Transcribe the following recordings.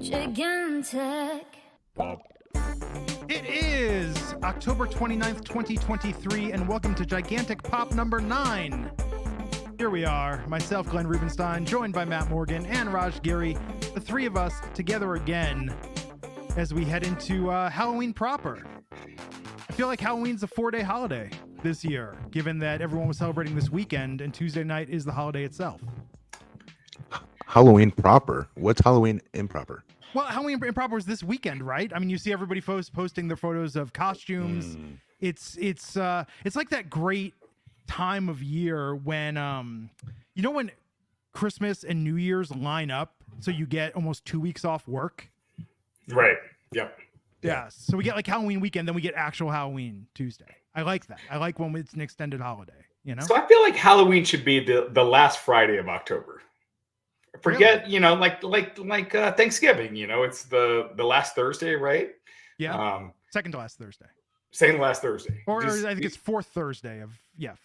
Gigantic. It is October 29th, 2023, and welcome to Gigantic Pop number 9. Here we are, myself, Glenn Rubenstein, joined by Matt Morgan and Raj Giri, the three of us together again as we head into Halloween proper. I feel like Halloween's a 4-day holiday this year, given that everyone was celebrating this weekend and Tuesday night is the holiday itself. Halloween proper? What's Halloween improper? Well, Halloween improper is this weekend, right? I mean, you see everybody posting their photos of costumes. It's like that great time of year when when Christmas and New Year's line up, so you get almost 2 weeks off work. Right. Yep. Yeah. So we get like Halloween weekend, then we get actual Halloween Tuesday. I like that. I like when it's an extended holiday. You know. So I feel like Halloween should be the last Friday of October. Forget, really? like Thanksgiving, it's the last Thursday, right? Yeah. Second to last Thursday. Second to last Thursday. Or I think it's fourth Thursday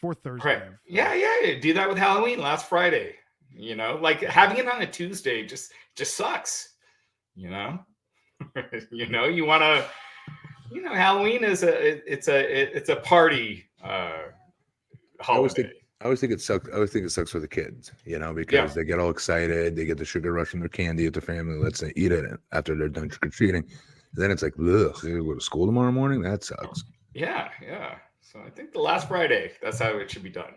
fourth Thursday. Right. Yeah. Do that with Halloween, last Friday. Like having it on a Tuesday just sucks. You want to, Halloween is a party holiday. I always think it sucks. I always think it sucks for the kids, because they get all excited. They get the sugar rush in their candy at the family. Let's say eat it after they're done trick or treating. Then it's like, ugh, they go to school tomorrow morning. That sucks. Yeah. So I think the last Friday, that's how it should be done.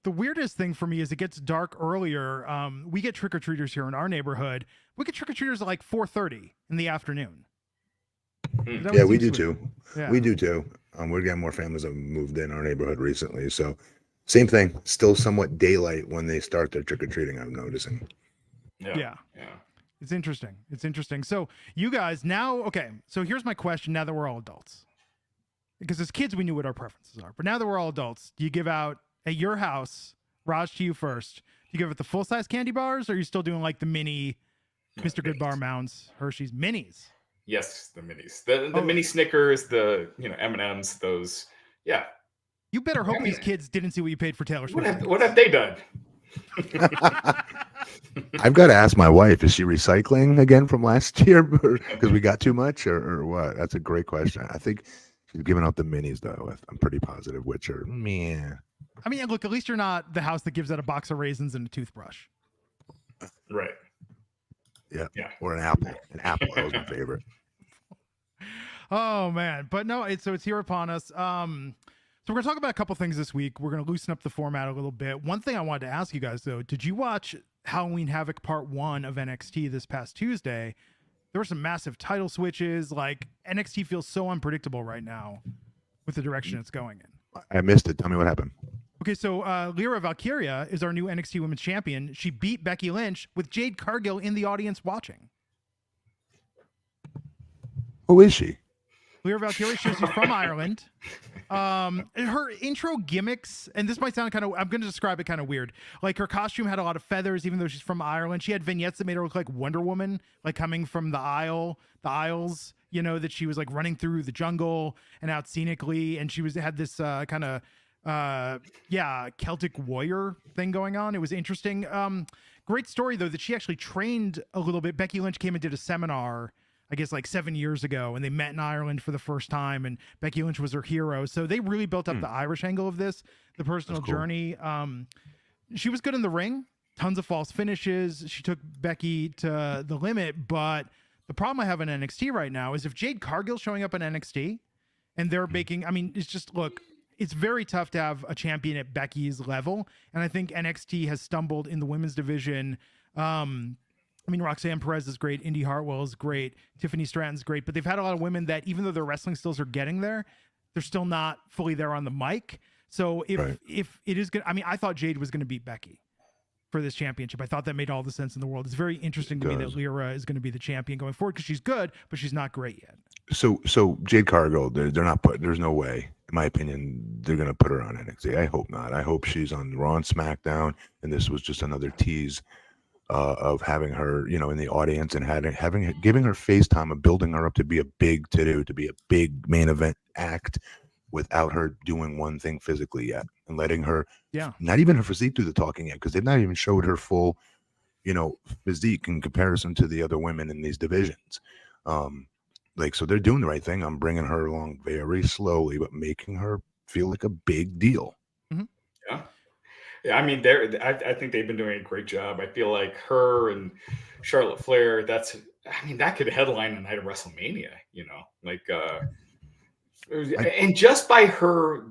The weirdest thing for me is it gets dark earlier. We get trick or treaters here in our neighborhood. We get trick or treaters at like 4:30 in the afternoon. Yeah, we do too. Yeah. We do too. We're getting more families that have moved in our neighborhood recently, so. Same thing, still somewhat daylight when they start their trick-or-treating, I'm noticing. Yeah. It's interesting. So you guys now, so here's my question now that we're all adults. Because as kids, we knew what our preferences are. But now that we're all adults, do you give out, at your house, Raj, to you first, do you give it the full-size candy bars, or are you still doing like the mini Mr. Goodbar Mounds, Hershey's minis? Yes, the minis. The mini Snickers, the M&Ms, those, yeah. You better hope these kids didn't see what you paid for Taylor Swift. What have they done? I've got to ask my wife, is she recycling again from last year because we got too much or what? That's a great question. I think she's giving out the minis, though. I'm pretty positive, which are, meh. I mean, look, at least you're not the house that gives out a box of raisins and a toothbrush. Right. Yeah. Or an apple. That was my favorite. Oh, man. But no, it's here upon us. So we're going to talk about a couple things this week. We're going to loosen up the format a little bit. One thing I wanted to ask you guys, though, did you watch Halloween Havoc Part 1 of NXT this past Tuesday? There were some massive title switches. Like, NXT feels so unpredictable right now with the direction it's going in. I missed it. Tell me what happened. Okay, so Lyra Valkyria is our new NXT Women's Champion. She beat Becky Lynch with Jade Cargill in the audience watching. Who is she? Lyra Valkyria, she's from Ireland. Her intro gimmicks, and this might sound I'm going to describe it kind of weird. Like her costume had a lot of feathers, even though she's from Ireland. She had vignettes that made her look like Wonder Woman, like coming from the aisles, that she was like running through the jungle and out scenically. And she had this Celtic warrior thing going on. It was interesting. Great story though, that she actually trained a little bit. Becky Lynch came and did a seminar, I guess like 7 years ago, and they met in Ireland for the first time, and Becky Lynch was her hero. So they really built up the Irish angle of this, the personal journey. She was good in the ring, tons of false finishes. She took Becky to the limit, but the problem I have in NXT right now is if Jade Cargill's showing up in NXT and they're making, it's just, look, it's very tough to have a champion at Becky's level. And I think NXT has stumbled in the women's division. Roxanne Perez is great. Indy Hartwell is great. Tiffany Stratton's great. But they've had a lot of women that, even though their wrestling skills are getting there, they're still not fully there on the mic. So if it is good, I thought Jade was going to beat Becky for this championship. I thought that made all the sense in the world. It's very interesting to me that Lyra is going to be the champion going forward because she's good, but she's not great yet. So Jade Cargill, they're not there's no way, in my opinion, they're going to put her on NXT. I hope not. I hope she's on Raw and SmackDown, and this was just another tease of having her, in the audience and giving her face time and building her up to be a big main event act without her doing one thing physically yet, and letting her, not even her physique do the talking yet, because they've not even showed her full physique in comparison to the other women in these divisions. So they're doing the right thing. I'm bringing her along very slowly, but making her feel like a big deal. Yeah. Yeah, I mean, I think they've been doing a great job. I feel like her and Charlotte Flair, that could headline a night of WrestleMania, and just by her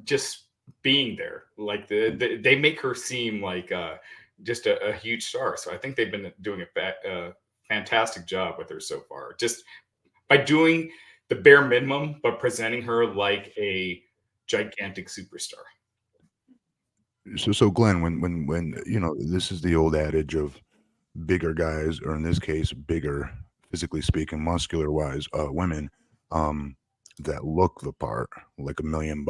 just being there, like they make her seem like just a huge star. So I think they've been doing a fantastic job with her so far, just by doing the bare minimum, but presenting her like a gigantic superstar. So Glenn, when this is the old adage of bigger guys, or in this case, bigger, physically speaking, muscular wise, women, that look the part, like $1 million.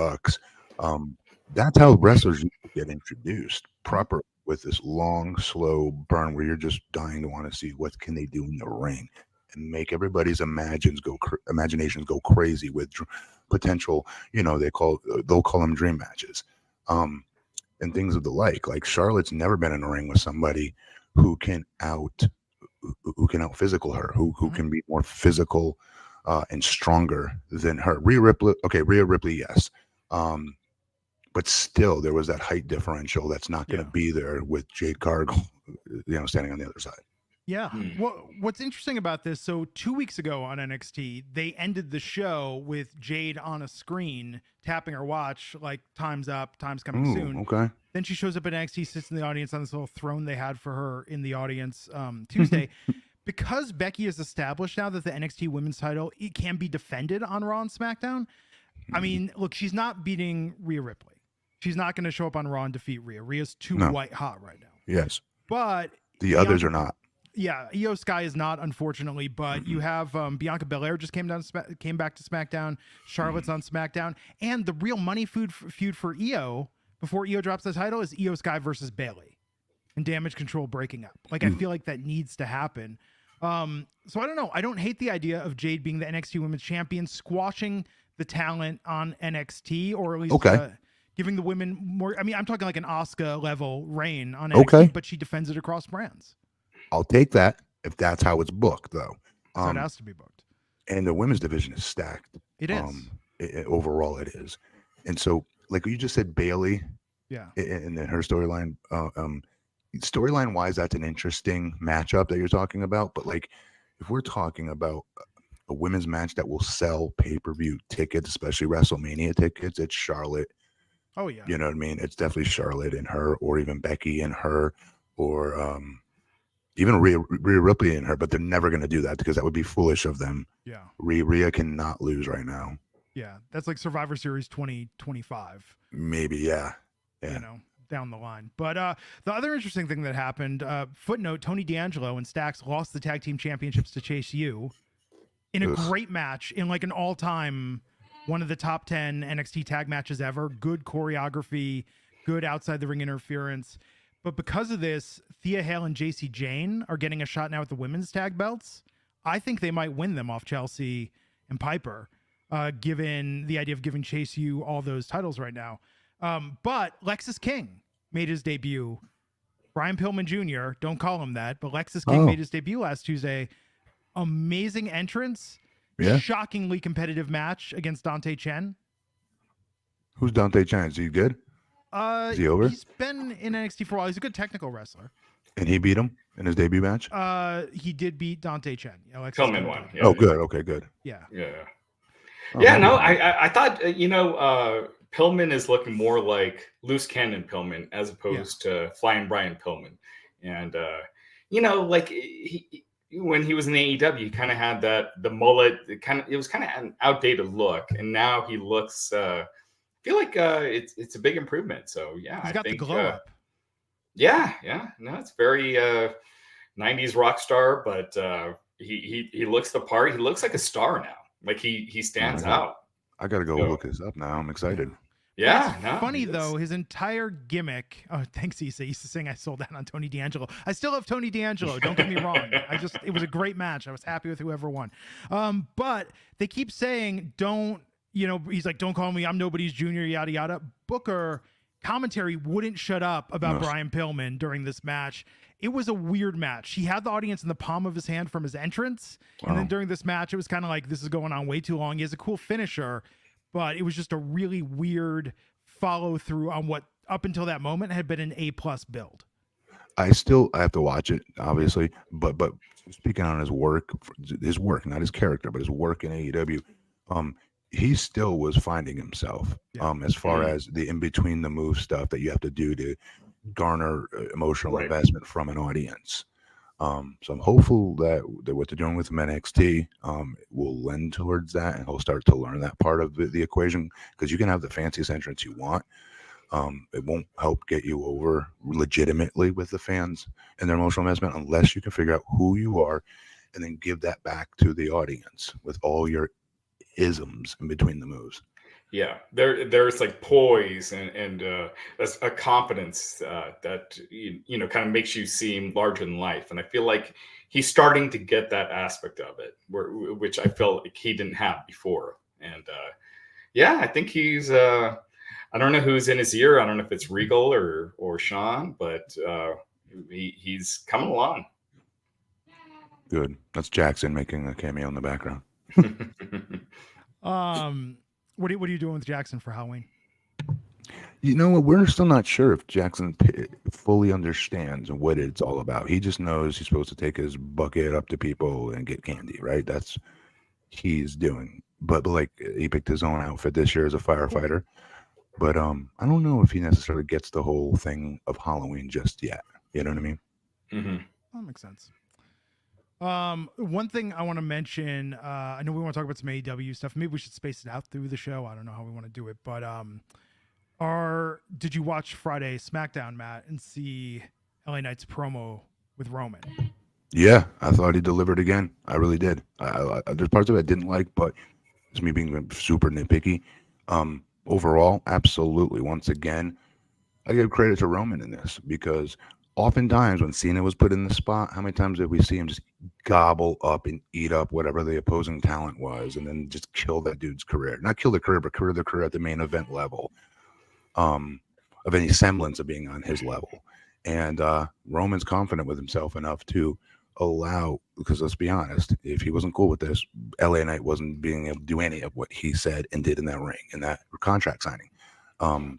That's how wrestlers get introduced proper, with this long, slow burn where you're just dying to want to see what can they do in the ring, and make everybody's imaginations go crazy with potential. They'll call them dream matches. And things of the like Charlotte's never been in a ring with somebody who can out physical her, who can be more physical and stronger than her. Rhea Ripley, yes. But still there was that height differential that's not going to be there with Jade Cargill, standing on the other side. Yeah. Well, what's interesting about this, so 2 weeks ago on NXT, they ended the show with Jade on a screen tapping her watch, like time's up, time's coming soon. Okay. Then she shows up at NXT, sits in the audience on this little throne they had for her in the audience Tuesday. Because Becky is established now that the NXT women's title, it can be defended on Raw and SmackDown. I mean, look, she's not beating Rhea Ripley. She's not going to show up on Raw and defeat Rhea. Rhea's too white hot right now. Yes. But the others are not. Yeah, Io Sky is not, unfortunately, but you have Bianca Belair just came back to SmackDown. Charlotte's on SmackDown, and the real money feud for Io before Io drops the title is Io Sky versus Bayley, and Damage Control breaking up. Like I feel like that needs to happen. So I don't know. I don't hate the idea of Jade being the NXT Women's Champion, squashing the talent on NXT, or at least giving the women more. I mean, I'm talking like an Asuka level reign on NXT, but she defends it across brands. I'll take that if that's how it's booked, though. So it has to be booked. And the women's division is stacked. It is. Overall, it is. And so, like you just said, Bayley. Yeah. And then her storyline. Storyline wise, that's an interesting matchup that you're talking about. But like, if we're talking about a women's match that will sell pay-per-view tickets, especially WrestleMania tickets, it's Charlotte. Oh yeah. You know what I mean? It's definitely Charlotte and her, or even Becky and her, or even Rhea Ripley and her, but they're never going to do that because that would be foolish of them. Yeah. Rhea cannot lose right now. Yeah. That's like Survivor Series 2025. Maybe, yeah. Down the line. But the other interesting thing that happened, footnote, Tony D'Angelo and Stax lost the tag team championships to Chase U in a great match, in like an all-time, one of the top 10 NXT tag matches ever. Good choreography, good outside the ring interference. But because of this, Thea Hale and JC Jane are getting a shot now at the women's tag belts. I think they might win them off Chelsea and Piper, given the idea of giving Chase U all those titles right now. But Lexis King made his debut. Brian Pillman Jr., don't call him that, but Lexis King made his debut last Tuesday. Amazing entrance. Yeah. Shockingly competitive match against Dante Chen. Who's Dante Chen? Is he good? Is he over? He's been in NXT for a while. He's a good technical wrestler. And he beat him in his debut match? He did beat Dante Chen. Pillman won. Yeah, good. Okay, good. Yeah. Yeah. I thought, Pillman is looking more like Loose Cannon Pillman as opposed to Flying Brian Pillman. And, when he was in AEW, he kind of had the mullet, it was kind of an outdated look. And now he looks, I feel like it's a big improvement. So, yeah. He's got the glow up. Yeah. No, it's very 90s rock star, but he looks the part. He looks like a star now. Like he stands out. I got to go look this up now. I'm excited. Yeah. Funny though, his entire gimmick. Oh, thanks, Issa. He used to sing I sold out on Tony D'Angelo. I still love Tony D'Angelo. Don't get me wrong. It was a great match. I was happy with whoever won. But they keep saying, he's like, don't call me, I'm nobody's junior, yada, yada. Booker commentary wouldn't shut up about Brian Pillman during this match. it was a weird match. He had the audience in the palm of his hand from his entrance. And then during this match, it was kind of like, this is going on way too long. He has a cool finisher, but it was just a really weird follow through on what up until that moment had been an A+ build. I have to watch it, obviously, but speaking on his work, not his character, but his work in AEW, he still was finding himself, as far as the in between the move stuff that you have to do to garner emotional investment from an audience. So I'm hopeful that what they're doing with him NXT will lend towards that, and he'll start to learn that part of the equation, because you can have the fanciest entrance you want. It won't help get you over legitimately with the fans and their emotional investment unless you can figure out who you are and then give that back to the audience with all your isms in between the moves. Yeah, there's like poise and that's a confidence that you know kind of makes you seem larger than life, and I feel like he's starting to get that aspect of it, which I felt like he didn't have before. And yeah, I think he's. I don't know who's in his ear. I don't know if it's Regal or Sean, but he's coming along. Good. That's Jackson making a cameo in the background. What are you doing with Jackson for Halloween? You know what? We're still not sure if Jackson fully understands what it's all about. He just knows he's supposed to take his bucket up to people and get candy, right? That's he's doing. But like he picked his own outfit this year as a firefighter. But I don't know if he necessarily gets the whole thing of Halloween just yet. You know what I mean? Mm-hmm. That makes sense. One thing I want to mention, I know we want to talk about some AEW stuff. Maybe we should space it out through the show. I don't know how we want to do it, but did you watch Friday SmackDown, Matt, and see LA Knight's promo with Roman? Yeah, I thought he delivered again. I really did. There's parts of it I didn't like, but it's me being super nitpicky. Overall, absolutely. Once again, I give credit to Roman in this, because oftentimes when Cena was put in the spot, how many times did we see him just gobble up and eat up whatever the opposing talent was, and then just kill that dude's career? Not kill the career, but kill the career at the main event level, of any semblance of being on his level. And Roman's confident with himself enough to allow, because let's be honest, if he wasn't cool with this, LA Knight wasn't being able to do any of what he said and did in that ring, in that contract signing.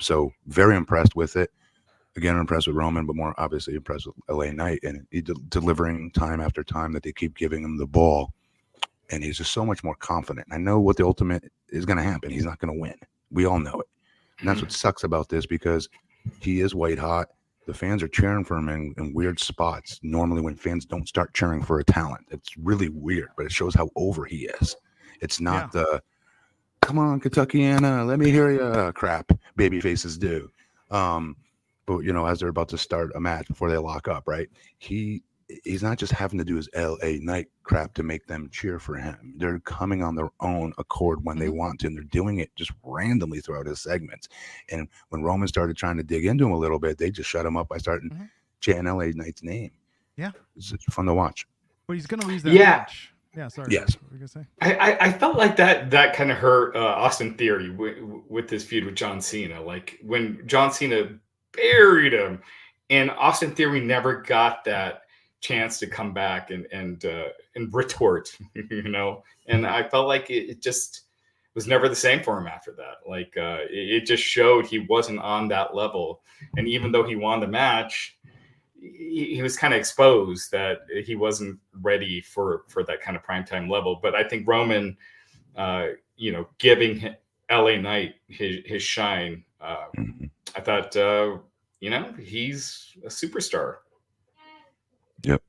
So very impressed with it. Again, impressed with Roman, but more obviously impressed with LA Knight, and he delivering time after time that they keep giving him the ball. And he's just so much more confident. I know what the ultimate is going to happen. He's not going to win. We all know it. And that's what sucks about this, because he is white hot. The fans are cheering for him in weird spots. Normally when fans don't start cheering for a talent, it's really weird, but it shows how over he is. It's not the, come on, Kentuckiana, let me hear you crap baby faces do. But, you know, as they're about to start a match before they lock up, right? He's not just having to do his LA Knight crap to make them cheer for him. They're coming on their own accord when they want to, and they're doing it just randomly throughout his segments. And when Roman started trying to dig into him a little bit, they just shut him up by starting chanting LA Knight's name. Yeah. It's fun to watch. But he's going to lose that match. Yeah, sorry. Yes. What were you gonna say? I felt like that kind of hurt Austin Theory with this feud with John Cena. Like when John Cena buried him, and Austin Theory never got that chance to come back and retort, you know. And I felt like it just was never the same for him after that. Like it just showed he wasn't on that level. And even though he won the match, he was kind of exposed that he wasn't ready for that kind of primetime level. But I think Roman, you know, giving LA Knight his shine, I thought, you know, he's a superstar. Yep.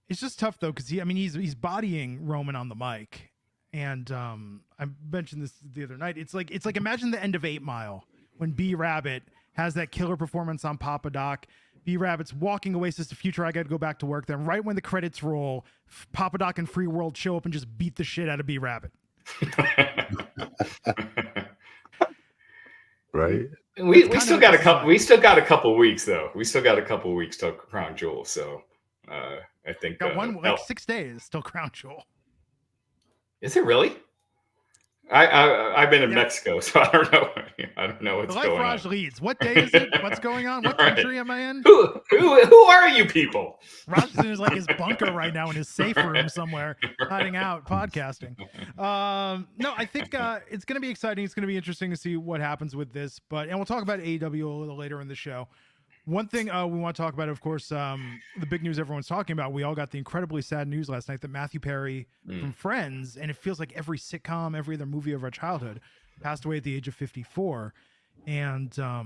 It's just tough though, because he's bodying Roman on the mic, and I mentioned this the other night. It's like imagine the end of 8 Mile when B Rabbit has that killer performance on Papa Doc. B Rabbit's walking away, says the future, I got to go back to work. Then right when the credits roll, Papa Doc and Free World show up and just beat the shit out of B Rabbit. Right. We still got a couple. We still got a couple weeks though. We still got a couple weeks till Crown Jewel. So I think got 6 days till Crown Jewel. Is it really? I've been in Yeah. Mexico, so I don't know. I don't know The what's life going Raj on. leads. What day is it? What's going on? What Right. country am I in? Who are you people? Raj is in his bunker right now in his safe room somewhere, hiding out, podcasting. No, I think it's going to be exciting. It's going to be interesting to see what happens with this. And we'll talk about AEW a little later in the show. One thing we want to talk about, of course, the big news everyone's talking about. We all got the incredibly sad news last night that Matthew Perry from Friends, and it feels like every sitcom, every other movie of our childhood, passed away at the age of 54. And I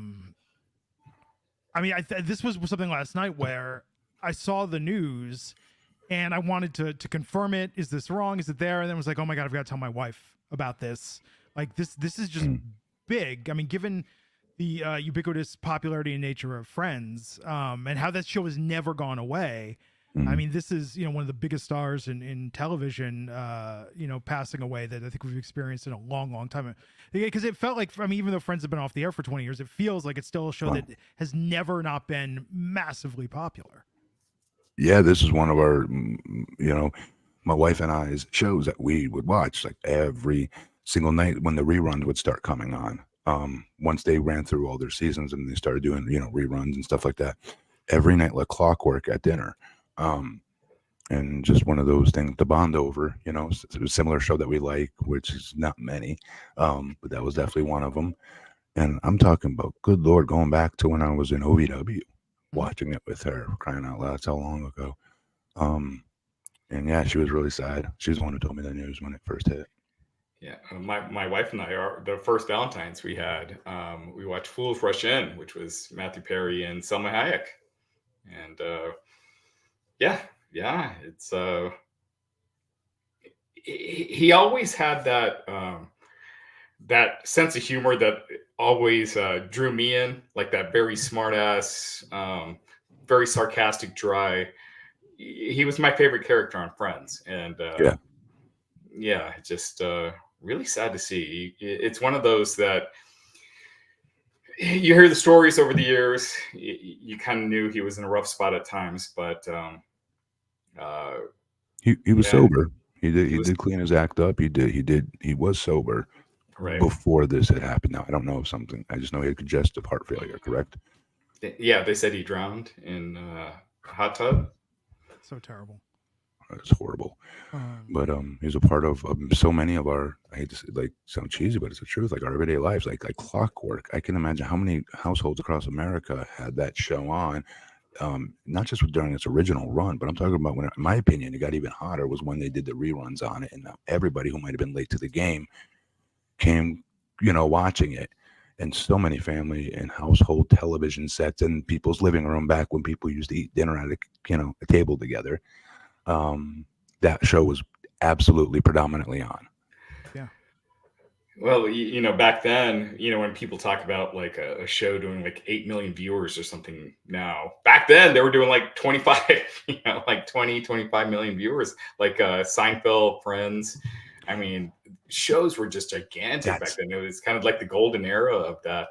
mean, this was something last night where I saw the news and I wanted to confirm it. Is this wrong? Is it there? And then was like, oh my God, I've got to tell my wife about this. Like this is just big. I mean, given the ubiquitous popularity and nature of Friends, and how that show has never gone away. I mean, this is, one of the biggest stars in television, passing away that I think we've experienced in a long, long time. Because it felt like, even though Friends have been off the air for 20 years, it feels like it's still a show that has never not been massively popular. Yeah, this is one of our, my wife and I's shows that we would watch like every single night when the reruns would start coming on. Once they ran through all their seasons and they started doing, reruns and stuff like that, every night like clockwork at dinner. And just one of those things to bond over, it was a similar show that we like, which is not many, but that was definitely one of them. And I'm talking about, good Lord, going back to when I was in OVW, watching it with her, crying out loud. That's how long ago. And yeah, she was really sad. She's the one who told me the news when it first hit. Yeah, my wife and I are the first Valentine's we had. We watched Fools Rush In, which was Matthew Perry and Selma Hayek, and it's he always had that sense of humor that always drew me in, like that very smart ass, very sarcastic, dry. He was my favorite character on Friends, and just really sad to see. It's one of those that you hear the stories over the years. You kind of knew he was in a rough spot at times, but he was sober. He did clean his act up. He was sober before this had happened. Now I don't know something. I just know he had congestive heart failure. Correct? Yeah, they said he drowned in a hot tub. So terrible. It's horrible. But he's a part of so many of our, I hate to say, like, sound cheesy, but it's the truth, like our everyday lives, like clockwork. I can imagine how many households across America had that show on, not just during its original run, but I'm talking about when, in my opinion, it got even hotter was when they did the reruns on it, and everybody who might have been late to the game came, watching it. And so many family and household television sets in people's living room back when people used to eat dinner at a table together. That show was absolutely predominantly on. Yeah. Well, back then, when people talk about like a show doing like 8 million viewers or something now, back then they were doing like 25, like 20, 25 million viewers, like Seinfeld, Friends. I mean, shows were just gigantic back then. It was kind of like the golden era of that.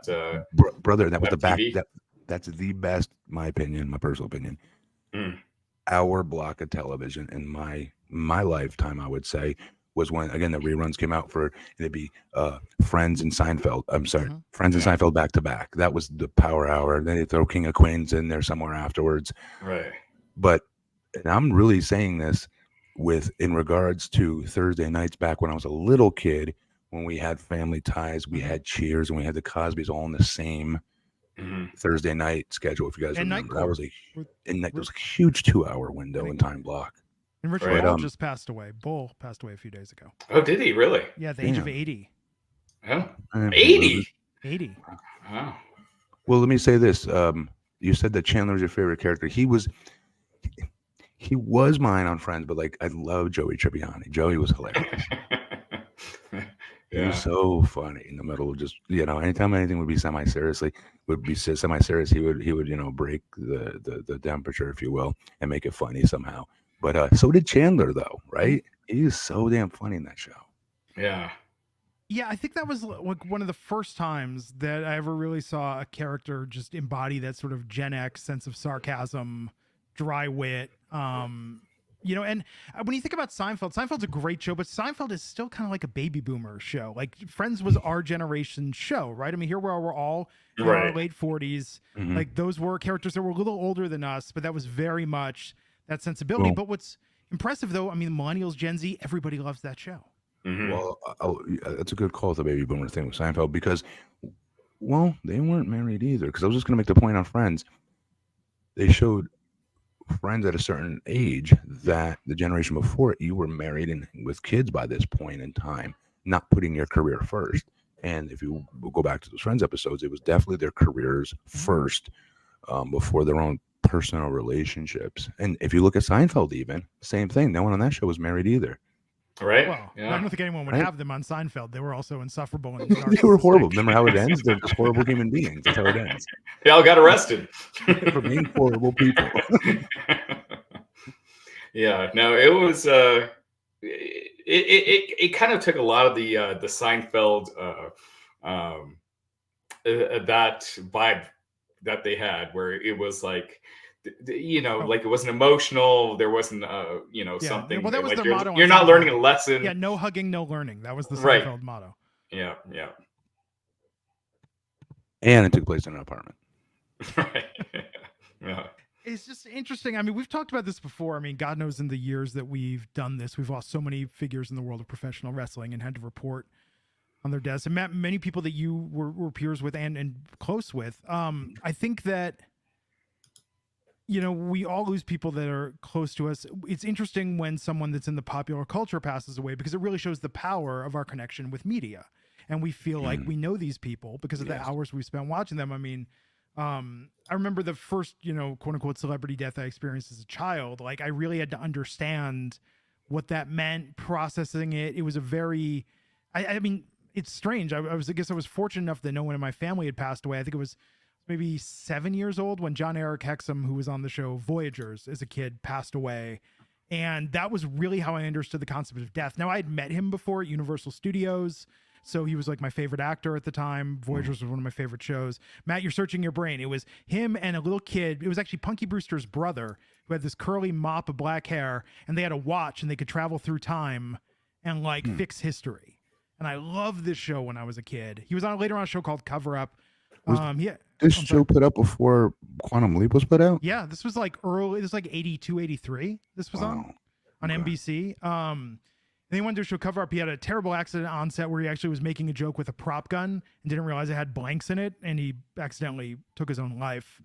Brother, that was the back. TV. That's the best, my opinion, my personal opinion. Hour block of television in my lifetime, I would say, was when, again, the reruns came out for, it'd be Friends and Seinfeld. I'm sorry, Friends and Seinfeld back to back. That was the power hour. Then they throw King of Queens in there somewhere afterwards. Right. But, and I'm really saying this in regards to Thursday nights back when I was a little kid, when we had Family Ties, we had Cheers, and we had the Cosbys all in the same Thursday night schedule. If you guys remember, that was a huge 2-hour window and time block. And Richard Bull just passed away. Bull passed away a few days ago. Oh, did he really? Yeah, at the age of 80. Oh, 80? 80. Wow. Well, let me say this. You said that Chandler was your favorite character. He was mine on Friends, but like I love Joey Tribbiani. Joey was hilarious. He was so funny in the middle of just, anytime anything would be semi-serious, he would, break the temperature, if you will, and make it funny somehow. But so did Chandler, though, right? He was so damn funny in that show. Yeah. Yeah, I think that was like one of the first times that I ever really saw a character just embody that sort of Gen X sense of sarcasm, dry wit, You know, and when you think about Seinfeld, Seinfeld's a great show, but Seinfeld is still kind of like a baby boomer show. Like Friends was our generation's show, right? I mean, here we are, we're all in our late 40s. Like those were characters that were a little older than us, but that was very much that sensibility. Well, but what's impressive though, I mean, millennials, Gen Z, everybody loves that show. Well, that's a good call, the baby boomer thing with Seinfeld, because, well, they weren't married either. Because I was just going to make the point on Friends. They showed Friends at a certain age that the generation before it, you were married and with kids by this point in time, not putting your career first. And if you go back to those Friends episodes, it was definitely their careers first before their own personal relationships. And if you look at Seinfeld, even same thing. No one on that show was married either. Right. Well, Yeah. I don't think anyone would Right. have them on Seinfeld. They were also insufferable and They were horrible. narcissistic. Remember how it ends? They're just horrible human beings. That's how it ends. They all got arrested. For being horrible people. Yeah. No, it was. It kind of took a lot of the Seinfeld that vibe that they had, where it was like, you know, like it wasn't emotional. There wasn't, you know, Yeah. something. Well, that was like their motto on you're not Seinfeld. learning a lesson. Yeah, no hugging, no learning. That was the Right. Seinfeld motto. Yeah. Yeah. And it took place in an apartment. Right. Yeah. It's just interesting. I mean, we've talked about this before. I mean, God knows in the years that we've done this, we've lost so many figures in the world of professional wrestling and had to report on their deaths. And Matt, many people that you were peers with and close with. I think that, you know, we all lose people that are close to us. It's interesting when someone that's in the popular culture passes away, because it really shows the power of our connection with media. And we feel like we know these people because of the hours we spent watching them. I mean, I remember the first, you know, quote unquote celebrity death I experienced as a child. Like I really had to understand what that meant, processing it. It was a very, I mean, it's strange. I guess I was fortunate enough that no one in my family had passed away. I think it was maybe 7 years old when John Eric Hexum, who was on the show Voyagers as a kid, passed away. And that was really how I understood the concept of death. Now I had met him before at Universal Studios. So he was like my favorite actor at the time. Voyagers was one of my favorite shows. Matt, you're searching your brain. It was him and a little kid. It was actually Punky Brewster's brother, who had this curly mop of black hair, and they had a watch and they could travel through time and like fix history. And I loved this show when I was a kid. He was on later on a show called Cover Up. This show put up before Quantum Leap was put out? Yeah, this was like early. This was like 82, 83. This was on NBC. And he wanted to show Cover Up. He had a terrible accident on set where he actually was making a joke with a prop gun and didn't realize it had blanks in it, and he accidentally took his own life.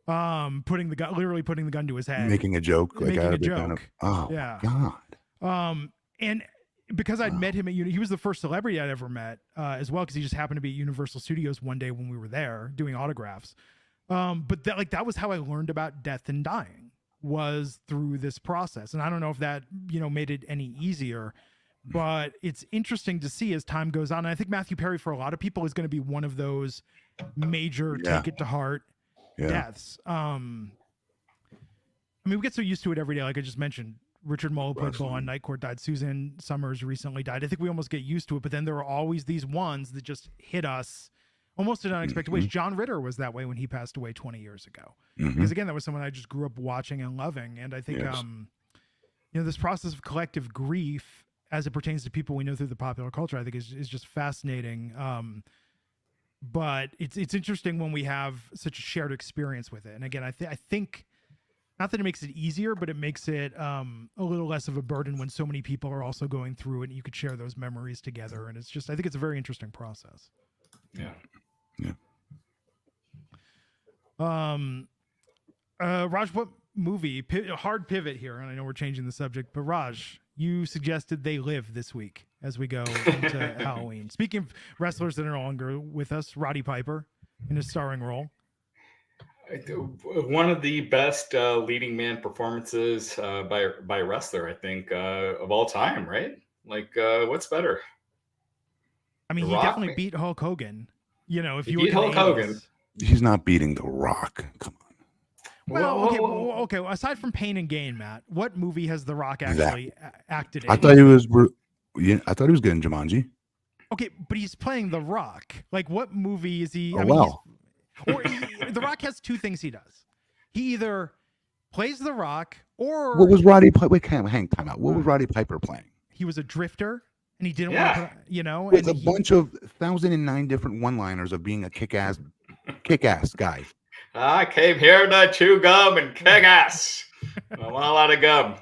Literally putting the gun to his head. Making a joke. Like Making a joke. joke. Oh, Yeah. God. And because I'd met him at he was the first celebrity I'd ever met as well, because he just happened to be at Universal Studios one day when we were there doing autographs. But that was how I learned about death and dying, was through this process. And I don't know if that, you know, made it any easier, but it's interesting to see as time goes on. And I think Matthew Perry, for a lot of people, is going to be one of those major take it to heart deaths. I mean, we get so used to it every day. Like I just mentioned, Richard Mullen played Bull on Night Court, died. Susan Summers recently died. I think we almost get used to it, but then there are always these ones that just hit us almost in unexpected ways. John Ritter was that way when he passed away 20 years ago. Because again, that was someone I just grew up watching and loving. And I think, you know, this process of collective grief as it pertains to people we know through the popular culture, I think is just fascinating. But it's interesting when we have such a shared experience with it. And again, I think not that it makes it easier, but it makes it a little less of a burden when so many people are also going through it and you could share those memories together. And it's just, I think it's a very interesting process. Yeah. Raj, what movie, hard pivot here, and I know we're changing the subject, but Raj, you suggested They Live this week as we go into Halloween. Speaking of wrestlers that are no longer with us, Roddy Piper in a starring role. One of the best leading man performances by a wrestler, I think, of all time, right? Like, what's better? I mean, The he Rock? definitely beat Hulk Hogan. You know, if you He look beat at Hulk the Hogan. 80s. He's not beating The Rock. Come on. Well, okay. Well, aside from Pain and Gain, Matt, what movie has The Rock actually acted in? I thought he was. I thought he was getting Jumanji. Okay, but he's playing The Rock. Like, what movie is he? Oh, wow. The Rock has two things he does. He either plays The Rock Or What was Roddy Piper? Wait, hang time out. What was Roddy Piper playing? he was a drifter and he didn't Yeah. want to, you know, With and a bunch of 1,009 different one-liners of being a kick-ass guy. I came here to chew gum and kick ass. I want a lot of gum.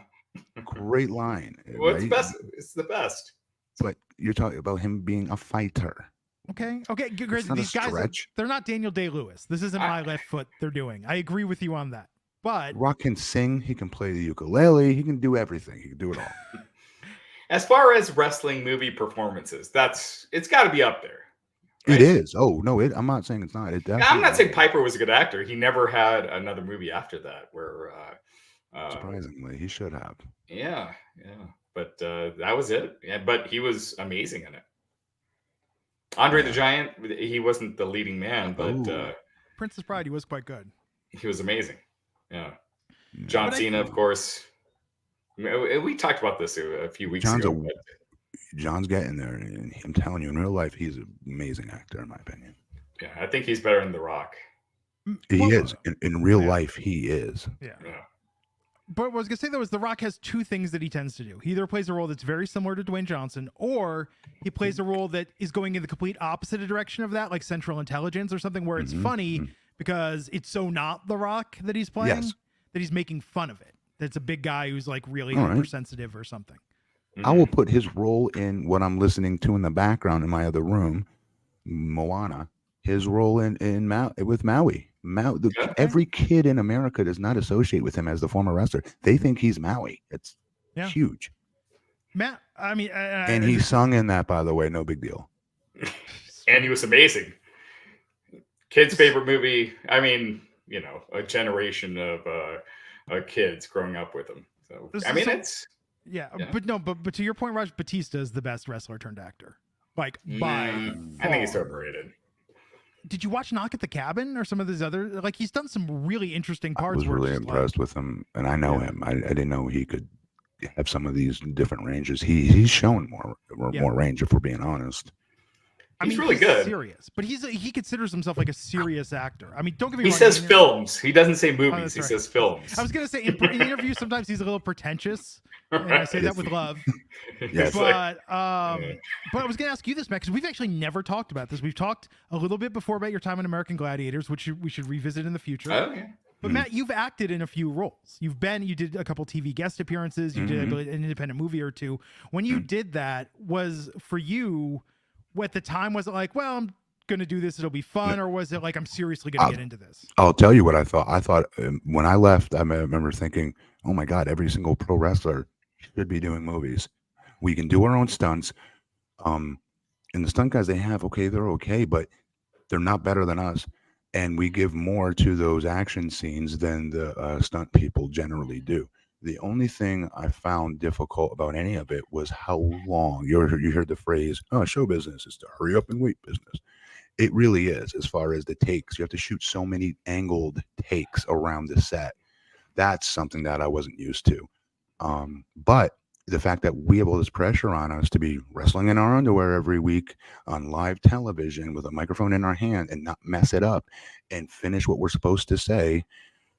Great line. What's right? best? It's the best. But you're talking about him being a fighter. Okay, great. It's not a These guys, stretch. they're not Daniel Day-Lewis. This isn't my left foot they're doing. I agree with you on that. But Rock can sing. He can play the ukulele. He can do everything. He can do it all. As far as wrestling movie performances, it's got to be up there. Right? It is. Oh no, I'm not saying it's not. It definitely. I'm not saying Piper was a good actor. He never had another movie after that where. Surprisingly, he should have. Yeah. But that was it. Yeah, but he was amazing in it. Andre the Giant, he wasn't the leading man, but Princess Bride, he was quite good. he was amazing. Yeah. John Cena, of course. We talked about this a few weeks ago. John's getting there, and I'm telling you, in real life, he's an amazing actor, in my opinion. Yeah, I think he's better than The Rock. He is. In real life, he is. Yeah. But what I was going to say, though, is The Rock has two things that he tends to do. He either plays a role that's very similar to Dwayne Johnson, or he plays a role that is going in the complete opposite direction of that, like Central Intelligence or something, where it's funny because it's so not The Rock that he's playing, that he's making fun of it. That's a big guy who's like really hypersensitive or something. I will put his role in what I'm listening to in the background in my other room, Moana. His role with Maui. Every kid in America does not associate with him as the former wrestler. They think he's Maui. It's huge. Matt, I mean, and he sung in that, by the way. No big deal. And he was amazing. Kid's favorite movie. I mean, a generation of kids growing up with him. So I mean, it's but to your point, Raj, Batista is the best wrestler turned actor. Like by I think he's overrated. Did you watch Knock at the Cabin or some of these other? Like he's done some really interesting parts. I was really impressed with him, and I know him. I didn't know he could have some of these different ranges. He's shown more range, if we're being honest. He's really good. Serious, but he considers himself like a serious actor. I mean, don't get me wrong. He says films. He doesn't say movies. He says films. I was gonna say in interviews sometimes he's a little pretentious, and I say that with love. Yes. But I was gonna ask you this, Matt, because we've actually never talked about this. We've talked a little bit before about your time in American Gladiators, which we should revisit in the future. Oh yeah. But Matt, you've acted in a few roles. You did a couple TV guest appearances. You did an independent movie or two. When you did that, was for you? At the time, was it like, well, I'm going to do this, it'll be fun, or was it like, I'm seriously going to get into this? I'll tell you what I thought. I thought when I left, I remember thinking, oh my God, every single pro wrestler should be doing movies. We can do our own stunts. And the stunt guys they're okay, but they're not better than us. And we give more to those action scenes than the stunt people generally do. The only thing I found difficult about any of it was how long. You heard the phrase, show business is to hurry up and wait business. It really is, as far as the takes. You have to shoot so many angled takes around the set. That's something that I wasn't used to. But the fact that we have all this pressure on us to be wrestling in our underwear every week on live television with a microphone in our hand and not mess it up and finish what we're supposed to say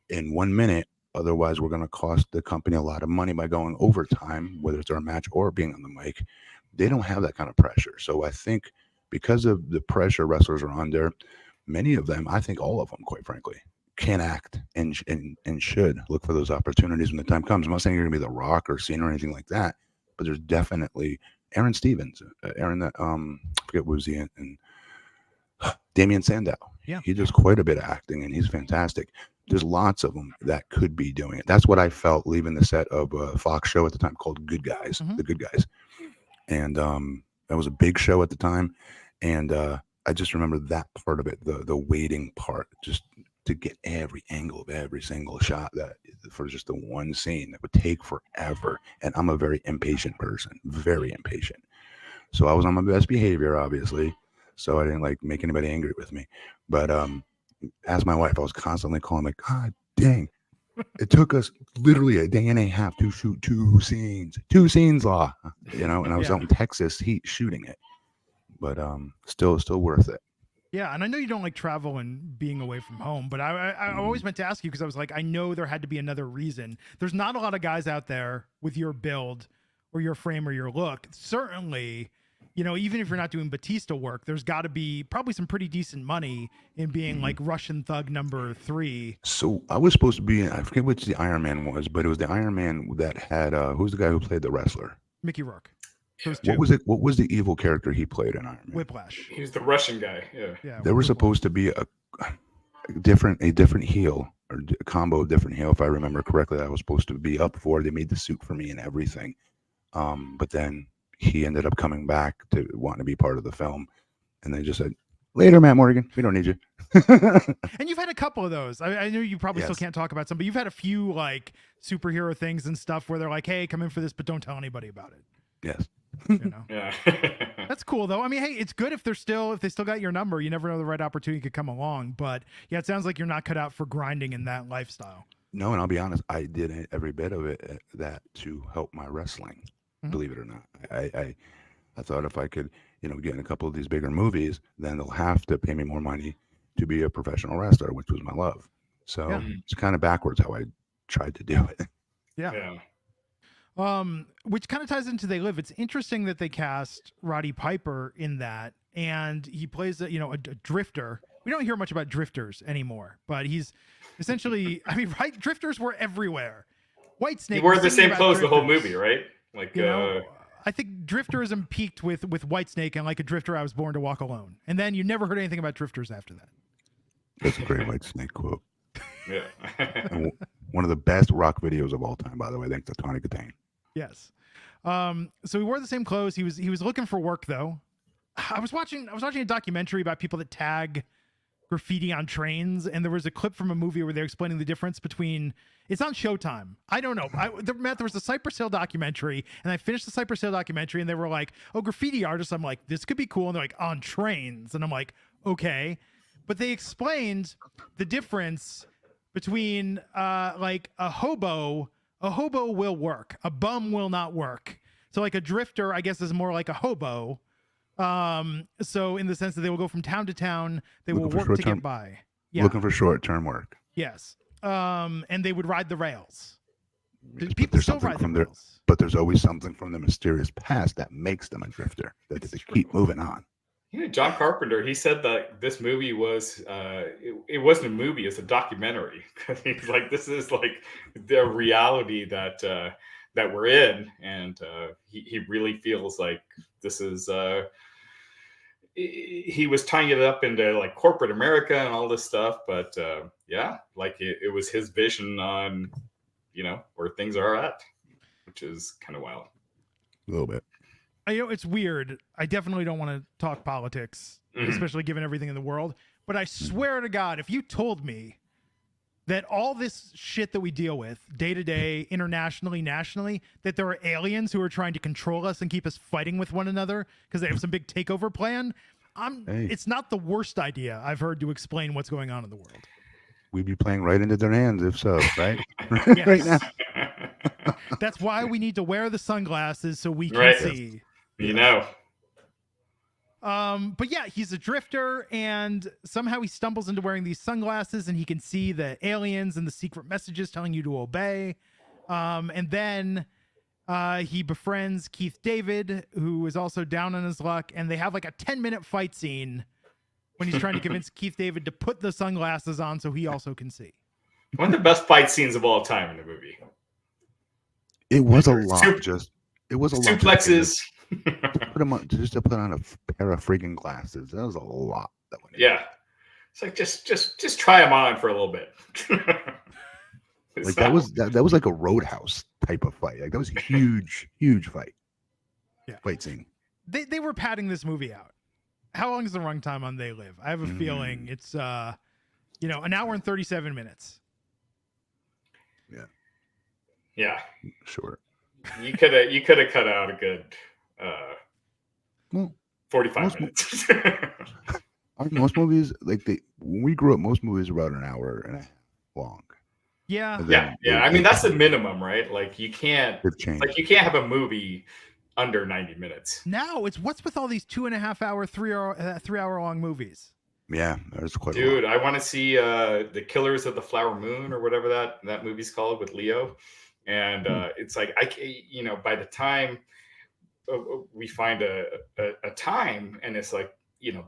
in 1 minute. Otherwise, we're going to cost the company a lot of money by going overtime, whether it's our match or being on the mic. They don't have that kind of pressure. So I think because of the pressure wrestlers are under, many of them, I think all of them, quite frankly, can act and should look for those opportunities when the time comes. I'm not saying you're going to be The Rock or Cena or anything like that, but there's definitely Aaron Stevens, I forget what was he in, and Damian Sandow. Yeah. He does quite a bit of acting, and he's fantastic. There's lots of them that could be doing it. That's what I felt leaving the set of a Fox show at the time called Good Guys, The Good Guys. And that was a big show at the time. And I just remember that part of it, the waiting part, just to get every angle of every single shot that for just the one scene that would take forever. And I'm a very impatient person, very impatient. So I was on my best behavior, obviously. So I didn't like make anybody angry with me. But as my wife, I was constantly calling, like, God dang, it took us literally a day and a half to shoot two scenes, and I was out in Texas shooting it, but still worth it. Yeah, and I know you don't like travel and being away from home, but I always meant to ask you because I was like, I know there had to be another reason. There's not a lot of guys out there with your build or your frame or your look. Certainly, even if you're not doing Batista work, there's got to be probably some pretty decent money in being like Russian Thug number 3. So I was supposed to be, I forget which the Iron Man was, but it was the Iron Man that had, who's the guy who played the wrestler? Mickey Rourke. Those What two. was it? What was the evil character he played in Iron Man? Whiplash. He was the Russian guy. Yeah. Yeah. There was supposed to be a different heel or a combo of different heel, if I remember correctly. That I was supposed to be up for. They made the suit for me and everything, but then he ended up coming back to wanting to be part of the film, and they just said, "Later, Matt Morgan. We don't need you." And you've had a couple of those. I know you probably still can't talk about some, but you've had a few like superhero things and stuff where they're like, "Hey, come in for this, but don't tell anybody about it." Yes. Yeah. That's cool though. I mean, hey, it's good if they still got your number. You never know, the right opportunity could come along. But yeah, it sounds like you're not cut out for grinding in that lifestyle. No, and I'll be honest, I did every bit of it that to help my wrestling. Believe it or not, I thought if I could, get in a couple of these bigger movies, then they'll have to pay me more money to be a professional wrestler, which was my love. So it's kind of backwards how I tried to do it. Yeah. Which kind of ties into They Live. It's interesting that they cast Roddy Piper in that, and he plays a drifter. We don't hear much about drifters anymore, but he's essentially, right? Drifters were everywhere. Whitesnake. He wore the same clothes the whole movie, right? Like, I think drifterism peaked with Whitesnake and Like a Drifter, I Was Born to Walk Alone, and then you never heard anything about drifters after that. That's a great Whitesnake quote. Yeah. And one of the best rock videos of all time, by the way, thanks to Tony Katane. Yes. So he wore the same clothes. He was looking for work though. I was watching a documentary about people that tag graffiti on trains, and there was a clip from a movie where they're explaining the difference between, it's on Showtime. I don't know. Matt, there was a Cypress Hill documentary, and I finished the Cypress Hill documentary, and they were like, "Oh, graffiti artists." I'm like, "This could be cool." And they're like, "On trains," and I'm like, "Okay," but they explained the difference between like a hobo. A hobo will work. A bum will not work. So like a drifter, I guess, is more like a hobo. So in the sense that they will go from town to town, they will work to get by. Yeah. Looking for short-term work. Yes. And they would ride the rails. People still ride the rails. But there's always something from the mysterious past that makes them a drifter, that they keep moving on. John Carpenter, he said that this movie was it wasn't a movie, it's a documentary. He's like, this is like the reality that we're in, and he really feels like this is he was tying it up into like corporate America and all this stuff, but like it was his vision on where things are at, which is kind of wild. A little bit. It's weird. I definitely don't want to talk politics, especially given everything in the world. But I swear to God, if you told me that all this shit that we deal with day to day, internationally, nationally, that there are aliens who are trying to control us and keep us fighting with one another because they have some big takeover plan, it's not the worst idea I've heard to explain what's going on in the world. We'd be playing right into their hands if so, right? Yes. Right now. That's why we need to wear the sunglasses so we can see. But yeah, he's a drifter, and somehow he stumbles into wearing these sunglasses, and he can see the aliens and the secret messages telling you to obey. And then he befriends Keith David, who is also down on his luck, and they have like a 10-minute fight scene when he's trying to convince Keith David to put the sunglasses on so he also can see. One of the best fight scenes of all time in the movie. It was a lot. It was a lot. Suplexes. Just to put on a pair of freaking glasses. That was a lot. It's like just try them on for a little bit. Like that was like a Roadhouse type of fight. Like that was a huge fight. Yeah. Fight scene. They were padding this movie out. How long is the runtime on They Live? I have a feeling it's an hour and 37 minutes. Yeah. Sure. You could have cut out a good 45 minutes. Most movies, when we grew up, most movies were about an hour and a half long. Yeah. I mean, that's the minimum, right? Like you can't have a movie under 90 minutes. Now it's what's with all these 2.5 hour, 3 hour long movies. Yeah, there's quite a Dude, lot. I want to see the Killers of the Flower Moon or whatever that movie's called with Leo, and it's like by the time we find a time, and it's like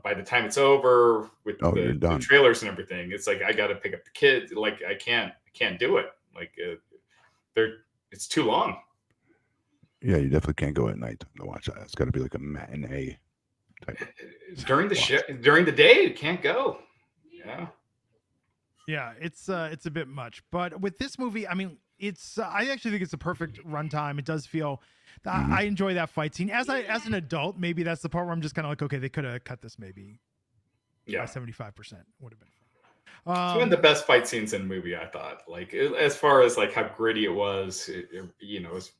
by the time it's over with Oh, you're the done. trailers and everything, it's like I got to pick up the kids. Like I can't do it. Like they're it's too long. Yeah, you definitely can't go at night to watch that. It's got to be like a matinee type of During the watch. during the day, you can't go. Yeah, it's a bit much. But with this movie, I mean, it's I actually think it's a perfect runtime. It does feel I enjoy that fight scene. As an adult, maybe that's the part where I'm just kind of like, okay, they could have cut this maybe by 75%. Would have been fun. It's one of the best fight scenes in the movie, I thought. Like as far as like how gritty it was, it's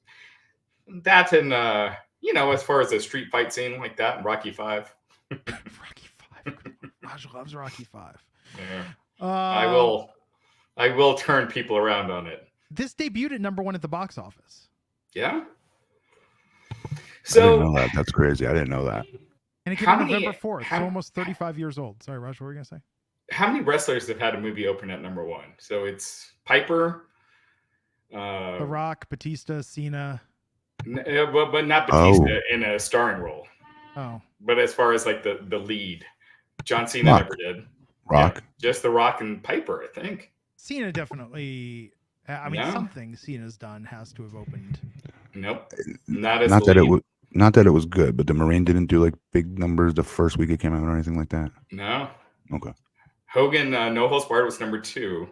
that and as far as a street fight scene like that in Rocky V. Rocky V. Raj loves Rocky V. Yeah. I will turn people around on it. This debuted at #1 at the box office. Yeah. I So didn't know that. That's crazy. I didn't know that. And it came out November 4th. So almost 35 years old. Sorry, Raj, what were you gonna say? How many wrestlers have had a movie open at #1? So it's Piper, The Rock, Batista, Cena. but not Batista in a starring role. Oh. But as far as like the lead, John Cena never did. Rock. Yeah, just The Rock and Piper, I think. Cena definitely. I mean, something Cena's done has to have opened. Nope. Not that it was good, but the Marine didn't do like big numbers the first week it came out or anything like that. No. Okay. Hogan, No Holds Barred was #2.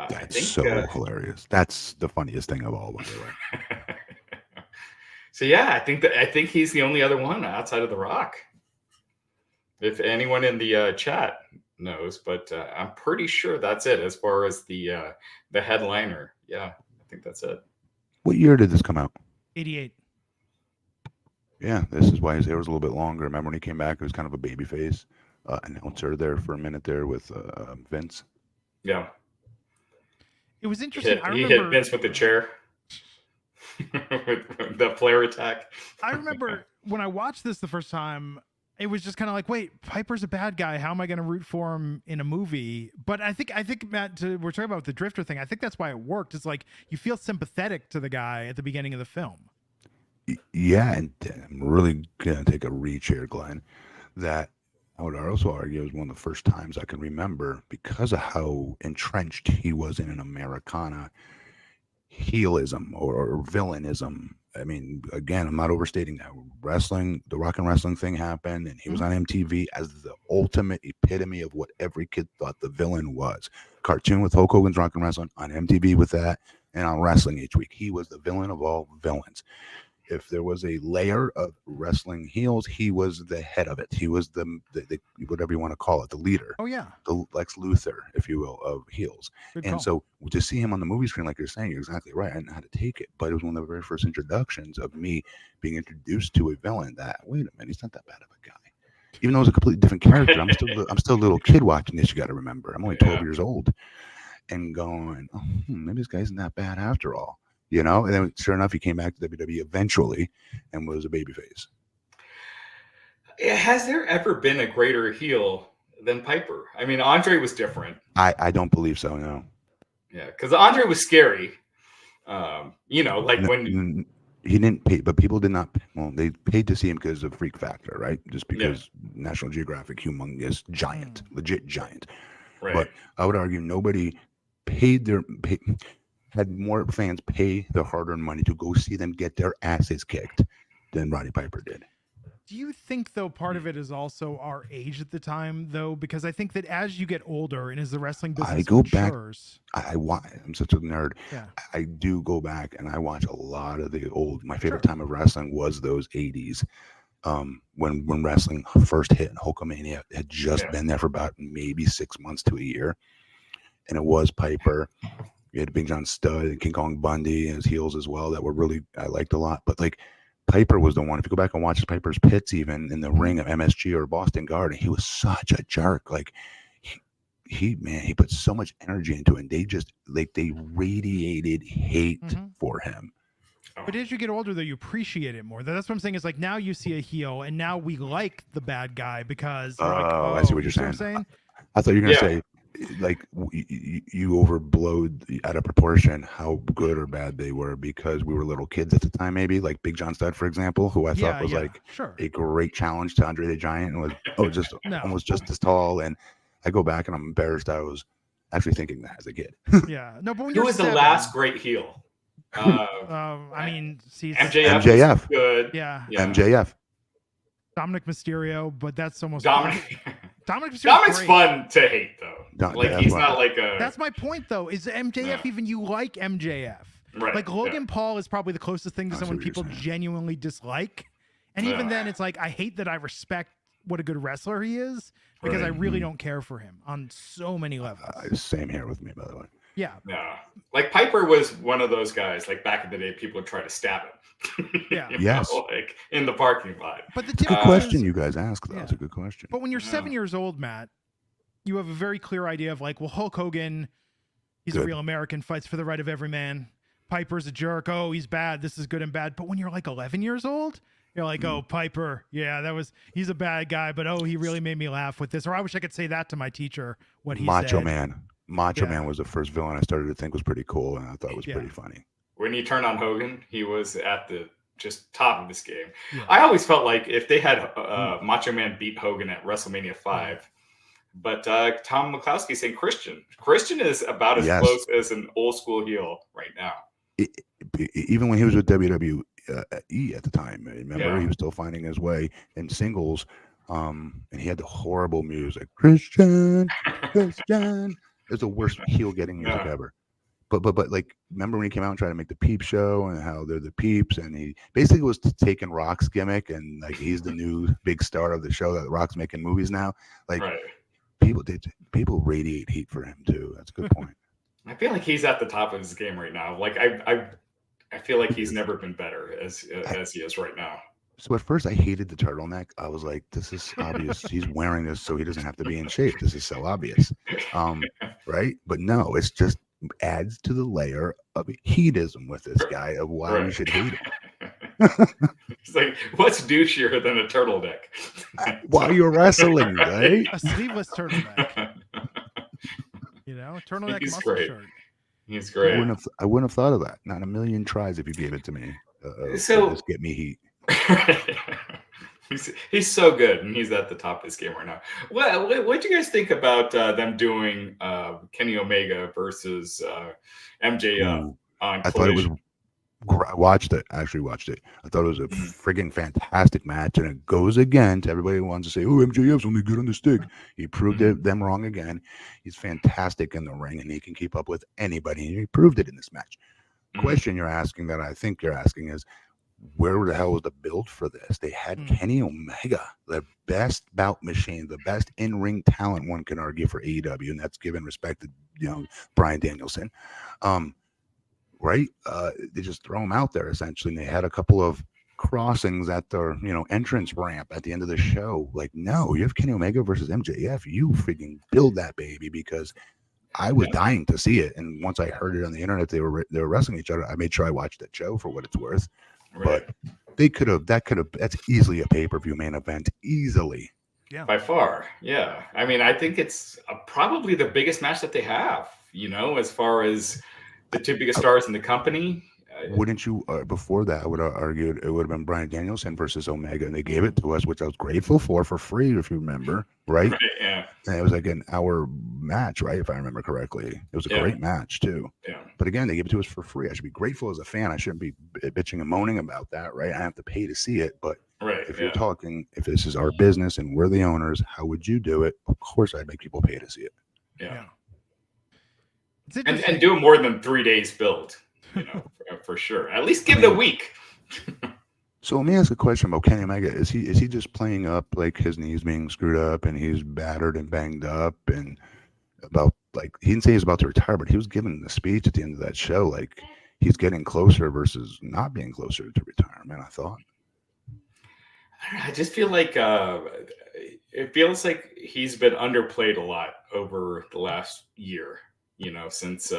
That's so hilarious. That's the funniest thing of all, by the way. So yeah, I think he's the only other one outside of The Rock. If anyone in the chat knows, but I'm pretty sure that's it as far as the headliner. Yeah, I think that's it. What year did this come out? 88. Yeah, this is why his hair was a little bit longer. Remember when he came back, it was kind of a baby face announcer there for a minute there with Vince. Yeah. It was interesting. He hit Vince with the chair. with the flare attack. I remember when I watched this the first time, it was just kind of like, wait, Piper's a bad guy. How am I going to root for him in a movie? But I think Matt, we're talking about the Drifter thing. I think that's why it worked. It's like you feel sympathetic to the guy at the beginning of the film. Yeah, and I'm really going to take a reach here, Glenn, that I would also argue is one of the first times I can remember, because of how entrenched he was in an Americana heelism or villainism. I mean, again, I'm not overstating that. The rock and wrestling thing happened, and he was on MTV as the ultimate epitome of what every kid thought the villain was. Cartoon with Hulk Hogan's Rock and Wrestling, on MTV with that, and on Wrestling each week. He was the villain of all villains. If there was a layer of wrestling heels, he was the head of it. He was the whatever you want to call it, the leader. Oh yeah, the Lex Luthor, if you will, of heels. Good and call. So to see him on the movie screen, like you're saying, you're exactly right. I didn't know how to take it, but it was one of the very first introductions of me being introduced to a villain. That wait a minute, he's not that bad of a guy. Even though it's a completely different character, I'm still a little kid watching this. You got to remember, I'm only 12 years old, and going, oh, maybe this guy isn't that bad after all. And then sure enough, he came back to WWE eventually and was a babyface. Has there ever been a greater heel than Piper? I mean, Andre was different. I don't believe so, no. Yeah, because Andre was scary. When he didn't pay, but people did not. Well, they paid to see him because of Freak Factor, right? Just because National Geographic, humongous, giant, legit giant. Right. But I would argue nobody had more fans pay their hard-earned money to go see them get their asses kicked than Roddy Piper did. Do you think, though, part of it is also our age at the time, though? Because I think that as you get older and as the wrestling business matures... I'm such a nerd. Yeah. I do go back and I watch a lot of the old... My favorite time of wrestling was those 80s. When wrestling first hit and Hulkamania had just been there for about maybe 6 months to a year. And it was Piper. You had Big John Studd and King Kong Bundy and his heels as well that were really, I liked a lot. But like Piper was the one, if you go back and watch Piper's pits, even in the ring of MSG or Boston Garden, he was such a jerk. Like he put so much energy into it. And they radiated hate for him. So. But as you get older, though, you appreciate it more. That's what I'm saying. Is like now you see a heel, and now we like the bad guy because you're like, oh, I see what you're you see saying. I thought you were gonna say like you overblowed out of proportion how good or bad they were because we were little kids at the time. Maybe like Big John Studd, for example, who I thought was like a great challenge to Andre the Giant, and was just almost just as tall. And I go back and I'm embarrassed. I was actually thinking that as a kid. Yeah, no, but when he was the last great heel. I mean, see, MJF, good. Yeah, MJF, Dominic Mysterio, but that's almost Dominic. Dominic's fun to hate though. He's not like a. That's my point though. Is MJF even you like MJF? Right. Like Logan Paul is probably the closest thing to someone people genuinely dislike, and even then, it's like I hate that I respect what a good wrestler he is because I really don't care for him on so many levels. Same here with me, by the way. Yeah. Like Piper was one of those guys. Like back in the day, people would try to stab him. Yeah. Yes. Like in the parking lot. But the good question you guys asked. That was a good question. But when you're 7 years old, Matt, you have a very clear idea of like, well, Hulk Hogan, he's a real American, fights for the right of every man. Piper's a jerk. Oh, he's bad. This is good and bad. But when you're like 11 years old, you're like, oh, Piper, he's a bad guy, but he really made me laugh with this. Or I wish I could say that to my teacher, what he Macho said. Macho Man was the first villain I started to think was pretty cool, and I thought it was pretty funny. When you turn on Hogan, he was at the just top of his game. Yeah. I always felt like if they had Macho Man beat Hogan at WrestleMania 5, but Tom McCloskey saying Christian is about as close as an old school heel right now. Even when he was with WWE at the time, remember he was still finding his way in singles, and he had the horrible music. Christian. It's the worst heel getting music ever. But like, remember when he came out and tried to make the Peep Show and how they're the Peeps, and he basically was taking Rock's gimmick and like he's the new big star of the show that Rock's making movies now. Like people radiate heat for him too. That's a good point. I feel like he's at the top of his game right now. Like I feel like he's never been better as he is right now. So at first I hated the turtleneck. I was like, this is obvious. He's wearing this so he doesn't have to be in shape. This is so obvious. Right? But no, it's just adds to the layer of heatism with this guy of why we should hate him. It's like, what's douchier than a turtleneck? While you're wrestling, right? A sleeveless turtleneck. Turtleneck muscle shirt. He's great. I wouldn't have thought of that. Not a million tries if you gave it to me. So just get me heat. He's so good, and he's at the top of his game right now. What do you guys think about them doing Kenny Omega versus MJF on Collision? I thought it was. I watched it. I thought it was a friggin' fantastic match, and it goes again to everybody who wants to say, "Oh, MJF's only good on the stick." He proved them wrong again. He's fantastic in the ring, and he can keep up with anybody, and he proved it in this match. Question you're asking that I think you're asking is, where the hell was the build for this? They had Kenny Omega, the best bout machine, the best in-ring talent one can argue for AEW, and that's given respect to Bryan Danielson. Right? They just throw him out there essentially, and they had a couple of crossings at their entrance ramp at the end of the show. Like, no, you have Kenny Omega versus MJF. You freaking build that baby, because I was dying to see it. And once I heard it on the internet, they were wrestling each other. I made sure I watched that show for what it's worth. Right. But that's easily a pay-per-view main event, easily. Yeah, by far. Yeah, I mean, I think it's probably the biggest match that they have. As far as the two biggest stars in the company. Wouldn't you? Before that, I would have argued it would have been Bryan Danielson versus Omega, and they gave it to us, which I was grateful for free, if you remember, right? Yeah. And it was like an hour match, right? If I remember correctly, it was a great match too. Yeah. But again, they gave it to us for free. I should be grateful as a fan. I shouldn't be bitching and moaning about that, right? I have to pay to see it. But if you're talking, if this is our business and we're the owners, how would you do it? Of course, I'd make people pay to see it. Yeah. And do more than 3 days build. For sure. At least give it a week. So let me ask a question about Kenny Omega. Is he just playing up like his knees being screwed up and he's battered and banged up, and about like he didn't say he's about to retire, but he was giving the speech at the end of that show like he's getting closer versus not being closer to retirement, I thought. I just feel like it feels like he's been underplayed a lot over the last year, since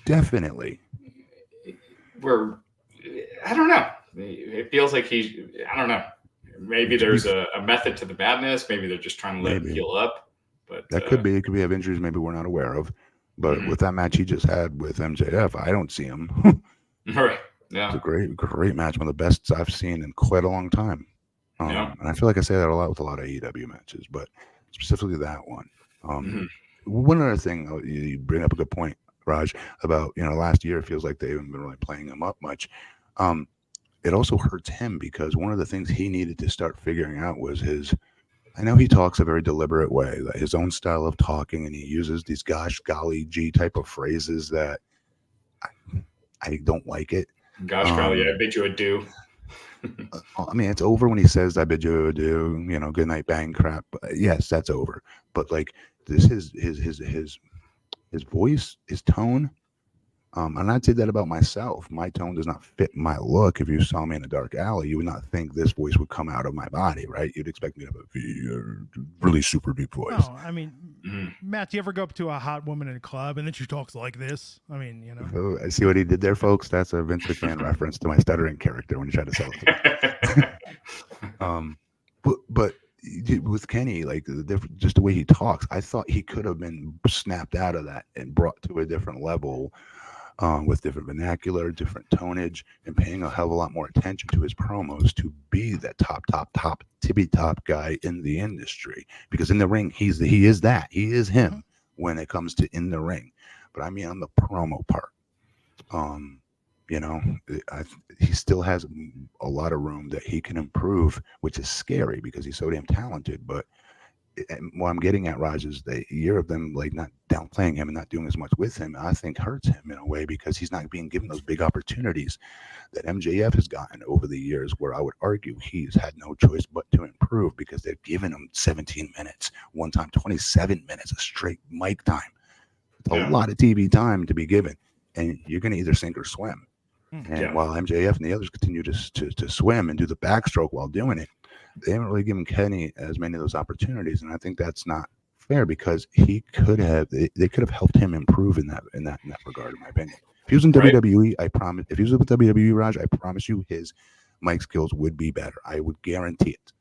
definitely. Where I don't know. It feels like I don't know. Maybe there's a method to the madness. Maybe they're just trying to let him heal up. But that could be. It could be have injuries maybe we're not aware of. But with that match he just had with MJF, I don't see him. Right. Yeah. It's a great match. One of the best I've seen in quite a long time. And I feel like I say that a lot with a lot of AEW matches, but specifically that one. One other thing, you bring up a good point, Raj, about, last year it feels like they haven't been really playing him up much. It also hurts him because one of the things he needed to start figuring out was I know he talks a very deliberate way, his own style of talking, and he uses these gosh, golly, gee type of phrases that I don't like it. Gosh, golly, I bid you adieu. I mean, it's over when he says, I bid you adieu, good night, bang, crap. But yes, that's over. But like this, his voice, his tone. And I'd say that about myself. My tone does not fit my look. If you saw me in a dark alley, you would not think this voice would come out of my body, right? You'd expect me to have a really super deep voice. No, I mean, Matt, do you ever go up to a hot woman in a club and then she talks like this? I mean, Oh, I see what he did there, folks. That's a Vince McMahon reference to my stuttering character when you try to sell it. But with Kenny, like just the way he talks, I thought he could have been snapped out of that and brought to a different level. With different vernacular, different tonnage, and paying a hell of a lot more attention to his promos to be that top, tippy top guy in the industry. Because in the ring, he is him when it comes to in the ring. But I mean, on the promo part, he still has a lot of room that he can improve, which is scary because he's so damn talented. But what I'm getting at, Raj, is the year of them like not downplaying him and not doing as much with him, I think hurts him in a way because he's not being given those big opportunities that MJF has gotten over the years, where I would argue he's had no choice but to improve because they've given him 17 minutes, one time 27 minutes of straight mic time. It's a lot of TV time to be given, and you're going to either sink or swim. And while MJF and the others continue to swim and do the backstroke while doing it, they haven't really given Kenny as many of those opportunities, and I think that's not fair because they could have helped him improve in that regard, in my opinion. If he was in WWE, I promise. If he was with WWE, Raj, I promise you, his mic skills would be better. I would guarantee it.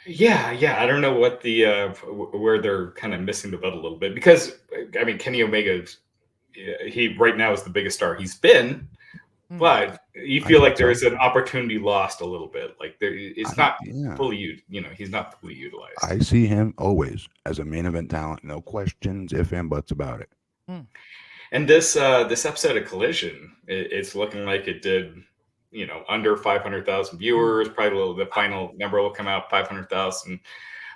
Yeah. I don't know what where they're kind of missing the boat a little bit because I mean Kenny Omega, he right now is the biggest star he's been. But you feel like there is an opportunity lost a little bit. Like it's not fully used. He's not fully utilized. I see him always as a main event talent. No questions, ifs and buts about it. And this episode of Collision, it's looking like it did, under 500,000 viewers. Probably the final number will come out 500,000.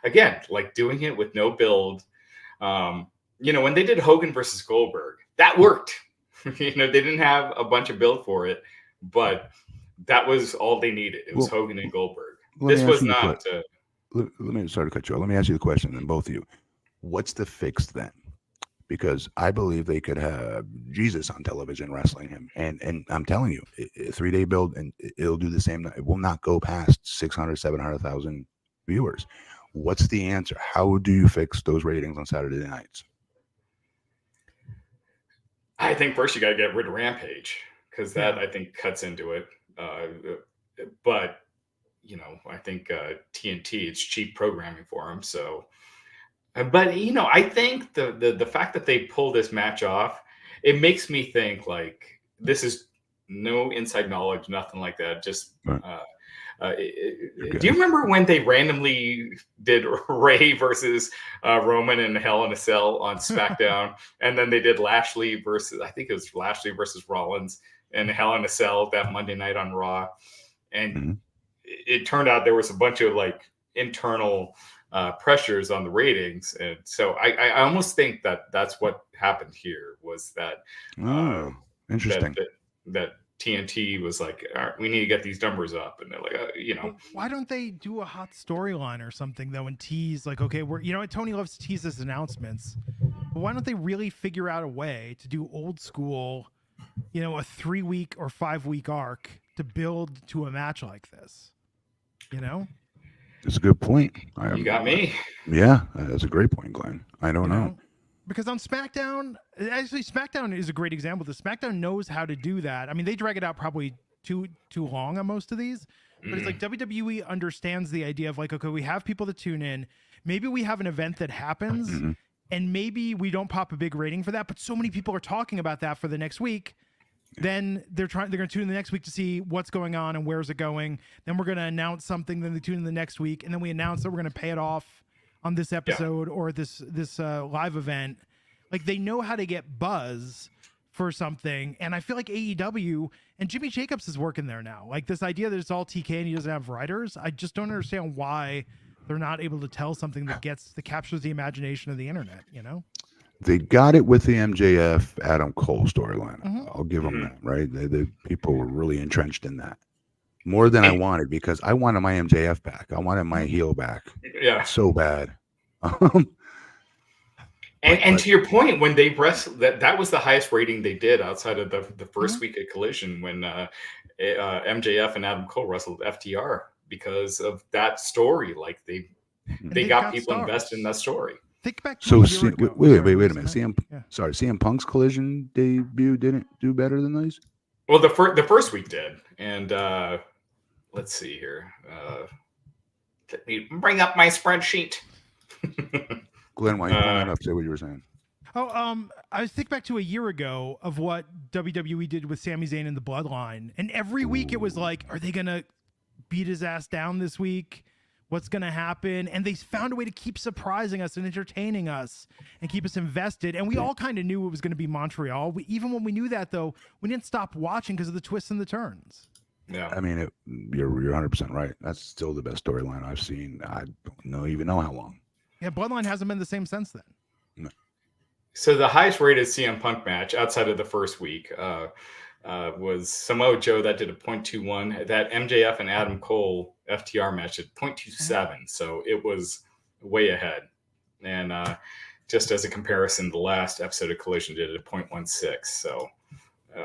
Again, like doing it with no build. When they did Hogan versus Goldberg, that worked. They didn't have a bunch of build for it, but that was all they needed. It was Hogan and Goldberg. This was not. Let me sorry to cut you off. Let me ask you the question, then both of you. What's the fix then? Because I believe they could have Jesus on television wrestling him, and I'm telling you, a 3-day build, and it'll do the same. It will not go past 600, 700,000 viewers. What's the answer? How do you fix those ratings on Saturday nights? I think first you got to get rid of Rampage because that I think cuts into it. But I think TNT, it's cheap programming for them. So, but I think the fact that they pull this match off, it makes me think like this is no inside knowledge, nothing like that. Just do you remember when they randomly did Ray versus Roman in Hell in a Cell on SmackDown, and then they did Lashley versus Rollins in Hell in a Cell that Monday night on Raw, and it turned out there was a bunch of like internal pressures on the ratings, and so I almost think that's what happened here was that interesting that TNT was like, all right, we need to get these numbers up, and they're like, Why don't they do a hot storyline or something though, and tease like, okay, we're Tony loves to tease his announcements, but why don't they really figure out a way to do old school, a 3-week or 5-week arc to build to a match like this? It's a good point. You got me. Yeah, that's a great point, Glenn. I don't know. Because on SmackDown, actually, SmackDown is a great example. The SmackDown knows how to do that. I mean, they drag it out probably too long on most of these, but it's like WWE understands the idea of like, okay, we have people that tune in. Maybe we have an event that happens, and maybe we don't pop a big rating for that, but so many people are talking about that for the next week. Then they're going to tune in the next week to see what's going on and where's it going. Then we're going to announce something. Then they tune in the next week, and then we announce that we're going to pay it off on this episode or this live event. Like, they know how to get buzz for something, and I feel like AEW and Jimmy Jacobs is working there now. Like, this idea that it's all TK and he doesn't have writers, I just don't understand why they're not able to tell something that captures the imagination of the internet. You know, they got it with the MJF Adam Cole storyline. I'll give them that. Right, the people were really entrenched in that more than I wanted, because I wanted my MJF back. I wanted my heel back. Yeah, so bad. And to your point, when they wrestled, that was the highest rating they did outside of the first week of Collision, when MJF and Adam Cole wrestled FTR, because of that story. Like, they got people stars. Invested in that story. Think back to So a year ago. wait a minute. Yeah. CM Punk's Collision debut didn't do better than these? Well, the first week did, and let's see here. Let me bring up my spreadsheet. Glenn, why you pulling that up? Say what you were saying. Oh, I think back to a year ago of what WWE did with Sami Zayn and the Bloodline, and every week it was like, are they gonna beat his ass down this week? What's gonna happen? And they found a way to keep surprising us and entertaining us and keep us invested. And we all kind of knew it was going to be Montreal. Even when we knew that, though, we didn't stop watching because of the twists and the turns. Yeah, I mean, you're 100% right. That's still the best storyline I've seen. I don't even know how long. Yeah, Bloodline hasn't been the same since then. No. So the highest rated CM Punk match outside of the first week was Samoa Joe, that did a 0.21. That MJF and Adam Cole FTR match at 0.27. So it was way ahead. And just as a comparison, the last episode of Collision did it at 0.16. So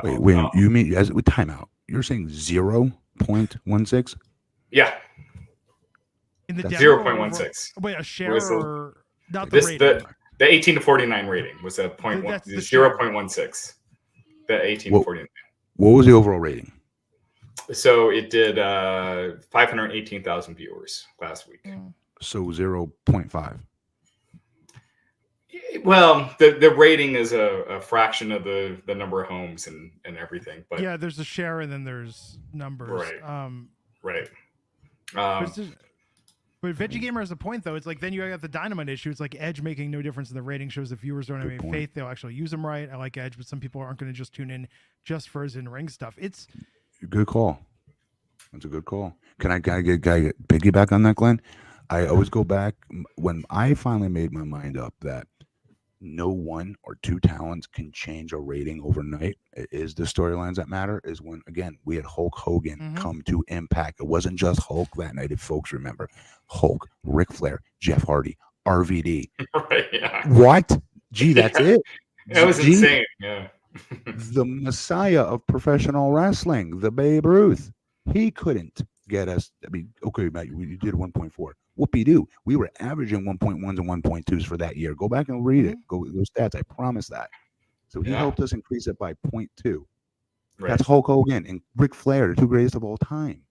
wait, you mean as with timeout? You're saying 0.16? Yeah. In the 0.16. Wait, a share or not the this, rating? The 18 to 49 rating was a 0.16. The 18 to 49. What was the overall rating? So it did 518,000 viewers last week. So 0.5. Well, the rating is a fraction of the number of homes and everything. But yeah, there's a share and then there's numbers. Right. But Veggie Gamer has a point, though. It's like then you got the Dynamite issue. It's like Edge making no difference in the rating shows. If viewers don't have any faith, they'll actually use them right. I like Edge, but some people aren't going to just tune in just for his in-ring stuff. It's good call. That's a good call. Can I get piggyback on that, Glenn? I always go back when I finally made my mind up that no one or two talents can change a rating overnight. It is the storylines that matter. Is when, again, we had Hulk Hogan come to Impact. It wasn't just Hulk that night, if folks remember. Hulk, Ric Flair, Jeff Hardy, RVD. Right, yeah. What? Gee, that's it. That was insane. Yeah. The messiah of professional wrestling, the Babe Ruth. He couldn't get us. I mean, okay, Matt, you did 1.4. Whoopie-doo. We were averaging 1.1s and 1.2s for that year. Go back and read it. Go those stats. I promise that. So he helped us increase it by 0.2. Right. That's Hulk Hogan and Ric Flair, the two greatest of all time.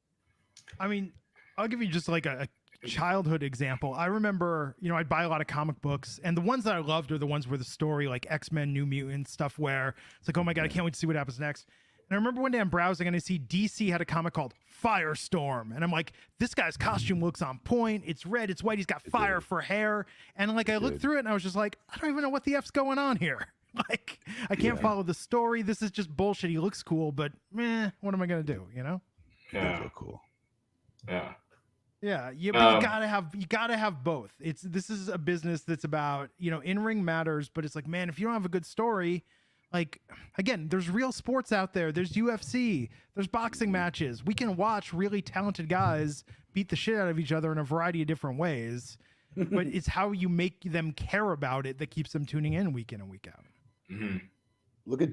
I mean, I'll give you just like a childhood example. I remember, I'd buy a lot of comic books, and the ones that I loved are the ones where the story, like X-Men, New Mutants, stuff where it's like, oh my God, I can't wait to see what happens next. And I remember one day I'm browsing and I see DC had a comic called Firestorm. And I'm like, this guy's costume looks on point. It's red, it's white. He's got fire for hair. And like, I looked through it and I was just like, I don't even know what the F's going on here. Like, I can't follow the story. This is just bullshit. He looks cool, but what am I going to do? Yeah. Cool. Yeah. Yeah, but you gotta have both. This is a business that's about, in-ring matters, but it's like, man, if you don't have a good story, like, again, there's real sports out there. There's UFC, there's boxing matches. We can watch really talented guys beat the shit out of each other in a variety of different ways, but it's how you make them care about it that keeps them tuning in and week out. Mm-hmm. Look at,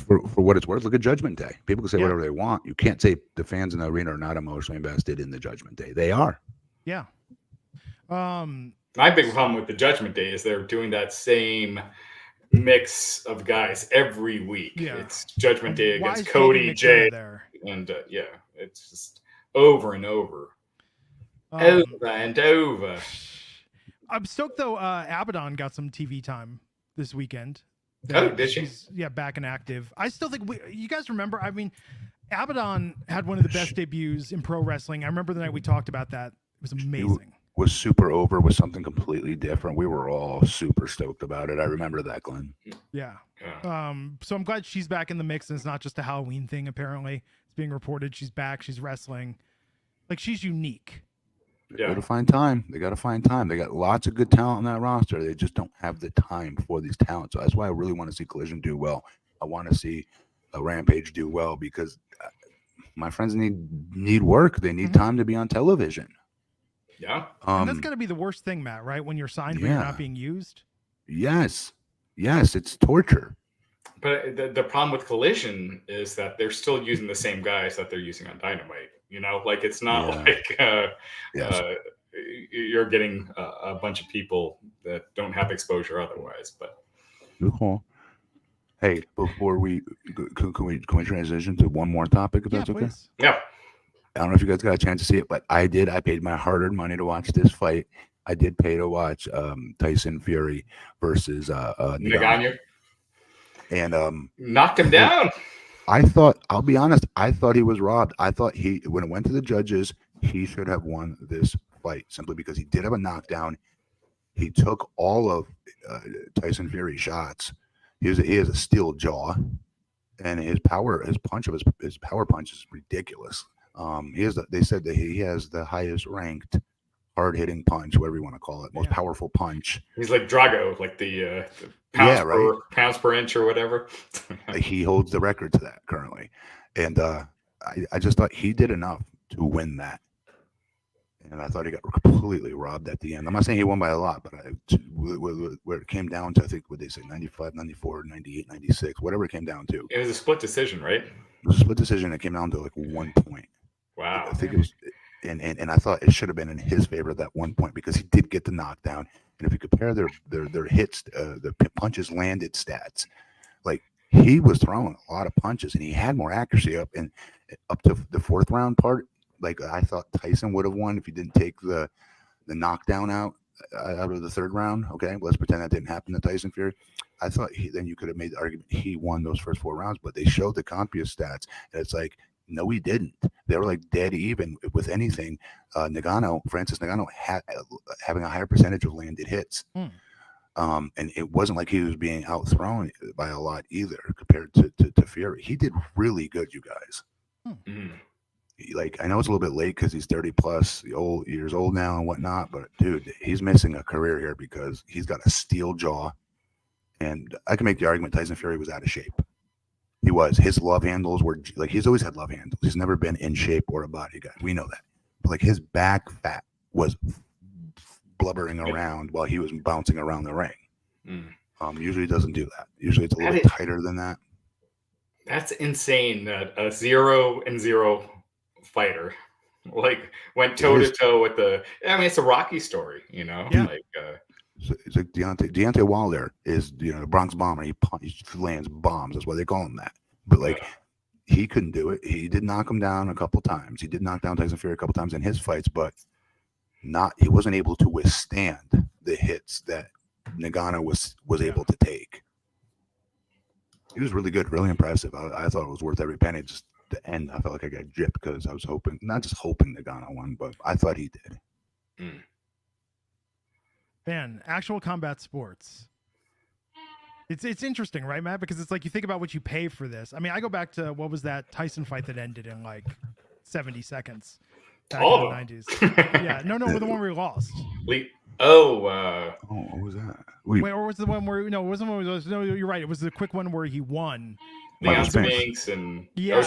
for what it's worth, look at Judgment Day. People can say whatever they want. You can't say the fans in the arena are not emotionally invested in the Judgment Day. They are. Yeah. My big problem with the Judgment Day is they're doing that same mix of guys every week. Yeah. It's Judgment Day Why against is Cody, JD Jay, McDonough there? and yeah, it's just over and over. Um, Over and over. I'm stoked though. Abaddon got some TV time this weekend. Oh, did she? She's back and active. I still think you guys remember. I mean, Abaddon had one of the best debuts in pro wrestling. I remember the night we talked about that. It was amazing. Was super over with something completely different. We were all super stoked about it. I remember that, Glenn. Yeah. Yeah. So I'm glad she's back in the mix, and it's not just a Halloween thing. Apparently, it's being reported she's back. She's wrestling. Like, she's unique. They got to find time. They got lots of good talent on that roster. They just don't have the time for these talents. So that's why I really want to see Collision do well. I want to see Rampage do well because my friends need work. They need time to be on television. Yeah. And that's got to be the worst thing, Matt, right? When you're signed but you're not being used. Yes, it's torture. But the problem with Collision is that they're still using the same guys that they're using on Dynamite. You know, like it's not like you're getting a bunch of people that don't have exposure otherwise. But cool. Hey, before can we transition to one more topic if that's okay? Please. Yeah. I don't know if you guys got a chance to see it, but I did. I paid my hard-earned money to watch this fight. I did pay to watch Tyson Fury versus Nagano. And knocked him down. I'll be honest, I thought he was robbed. I thought when it went to the judges, he should have won this fight simply because he did have a knockdown. He took all of Tyson Fury's shots. He has a steel jaw, and his power punch is ridiculous. They said that he has the highest ranked hard-hitting punch, whatever you want to call it, most powerful punch. He's like Drago, like the pounds per inch or whatever. He holds the record to that currently, and I just thought he did enough to win that, and I thought he got completely robbed at the end. I'm not saying he won by a lot, but where it came down to, I think what they say, 95, 94, 98, 96, whatever it came down to. It was a split decision, right? It was a split decision. It came down to like 1 point. Wow. I think it was, and I thought it should have been in his favor at that 1 point because he did get the knockdown. And if you compare their hits, the punches landed stats, like he was throwing a lot of punches and he had more accuracy up to the fourth round part. Like I thought Tyson would have won if he didn't take the knockdown out of the third round. Okay, let's pretend that didn't happen to Tyson Fury. I thought then you could have made the argument he won those first 4 rounds, but they showed the CompUSA stats, and it's like, no, he didn't. They were like dead even with anything. Francis Nagano having a higher percentage of landed hits. And it wasn't like he was being outthrown by a lot either compared to Fury. He did really good, you guys. Like, I know it's a little bit late because he's 30 plus years old now and whatnot, but dude, he's missing a career here because he's got a steel jaw. And I can make the argument Tyson Fury was out of shape. He was. His love handles were like, he's always had love handles. He's never been in shape or a body guy. We know that. But like his back fat was blubbering around while he was bouncing around the ring. Usually doesn't do that. Usually it's a little bit tighter than that. That's insane that a 0-0 fighter like went toe to toe with it's a Rocky story, you know? Yeah. It's like Deontay Wilder is, the Bronx Bomber. He lands bombs. That's why they call him that. But like, he couldn't do it. He did knock him down a couple times. He did knock down Tyson Fury a couple times in his fights, but he wasn't able to withstand the hits that Nagano was able to take. He was really good, really impressive. I thought it was worth every penny. Just the end, I felt like I got gypped because I was hoping, not just hoping Nagano won, but I thought he did. Man, actual combat sports. It's interesting, right, Matt? Because it's like you think about what you pay for this. I mean, I go back to what was that Tyson fight that ended in like 70 seconds back in the 90s. Yeah, no, the one where he lost. What was that? Wait, or was the one where it wasn't one where no, you're right. It was the quick one where he won. Leon Spinks and yeah.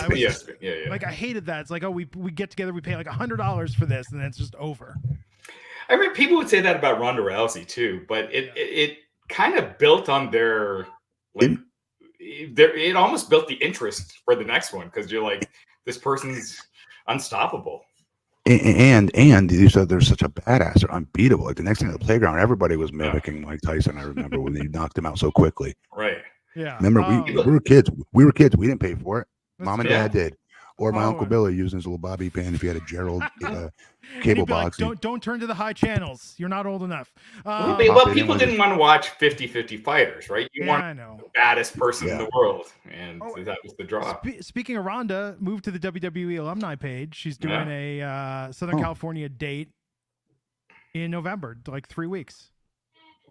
Like I hated that. It's like, oh, we get together, we pay like $100 for this, and then it's just over. I mean, people would say that about Ronda Rousey too, but it kind of built on their it almost built the interest for the next one because you're like, this person's unstoppable. And you said they're such a badass. They're unbeatable. Like the next thing at the playground, everybody was mimicking Mike Tyson. I remember when they knocked him out so quickly. Right. Yeah. Remember, we were kids. We were kids. We didn't pay for it. Mom and true. Dad did. Or my Uncle Oh. Billy using his little bobby pin if he had a Gerald And cable he'd be like, box. don't turn to the high channels. You're not old enough. Well, Pop it in people with didn't it. want to watch 50-50 fighters, right? You Yeah, want I know. the baddest person in Yeah. the world, and Oh, that was the draw. Speaking of Rhonda, moved to the WWE alumni page. She's doing a Southern California date in November, like 3 weeks.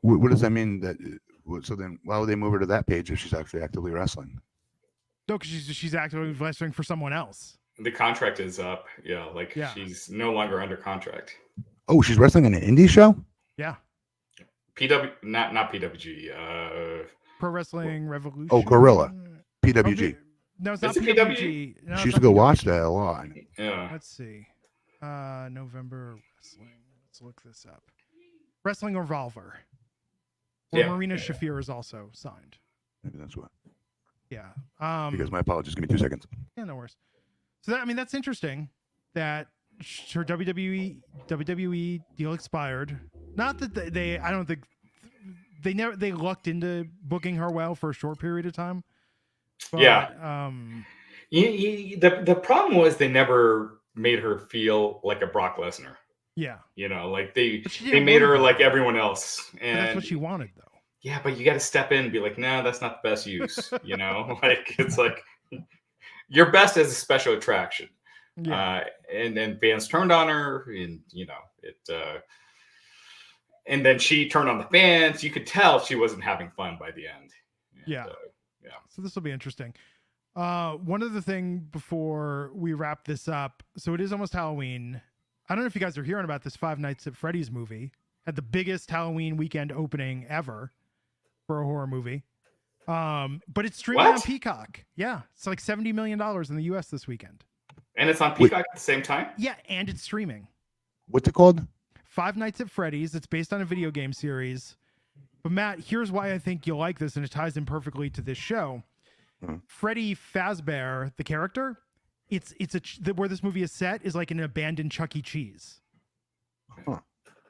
What does that mean? So then, why would they move her to that page if she's actually actively wrestling? No, because she's actively wrestling for someone else. The contract is up. Yeah, she's no longer under contract. Oh, she's wrestling in an indie show? Yeah. Not PWG. Pro Wrestling Revolution. Oh, Gorilla. PWG. No, it's not Is it PWG. No, She it's used to not go PWG. watch that a lot. Yeah. Let's see. November Wrestling. Let's look this up. Wrestling Revolver. Where Marina Shafir is also signed. Maybe that's what. Yeah. Because my apologies. Give me 2 seconds. Yeah, no worries. So that's interesting that her WWE deal expired. Not that I don't think they lucked into booking her well for a short period of time. But, the problem was they never made her feel like a Brock Lesnar. Yeah. They made her like everyone else. And that's what she wanted, though. Yeah, but you got to step in and be like, no, that's not the best use. It's like you're best as a special attraction. Yeah. And then fans turned on her, and and then she turned on the fans. You could tell she wasn't having fun by the end. Yeah. So this will be interesting. One other thing before we wrap this up. So it is almost Halloween. I don't know if you guys are hearing about this Five Nights at Freddy's movie. Had the biggest Halloween weekend opening ever for a horror movie. But it's streaming on Peacock. Yeah. It's like $70 million in the US this weekend. And it's on Peacock at the same time? Yeah, and it's streaming. What's it called? Five Nights at Freddy's. It's based on a video game series. But Matt, here's why I think you'll like this, and it ties in perfectly to this show. Freddy Fazbear, the character, where this movie is set is like an abandoned Chuck E. Cheese. Huh.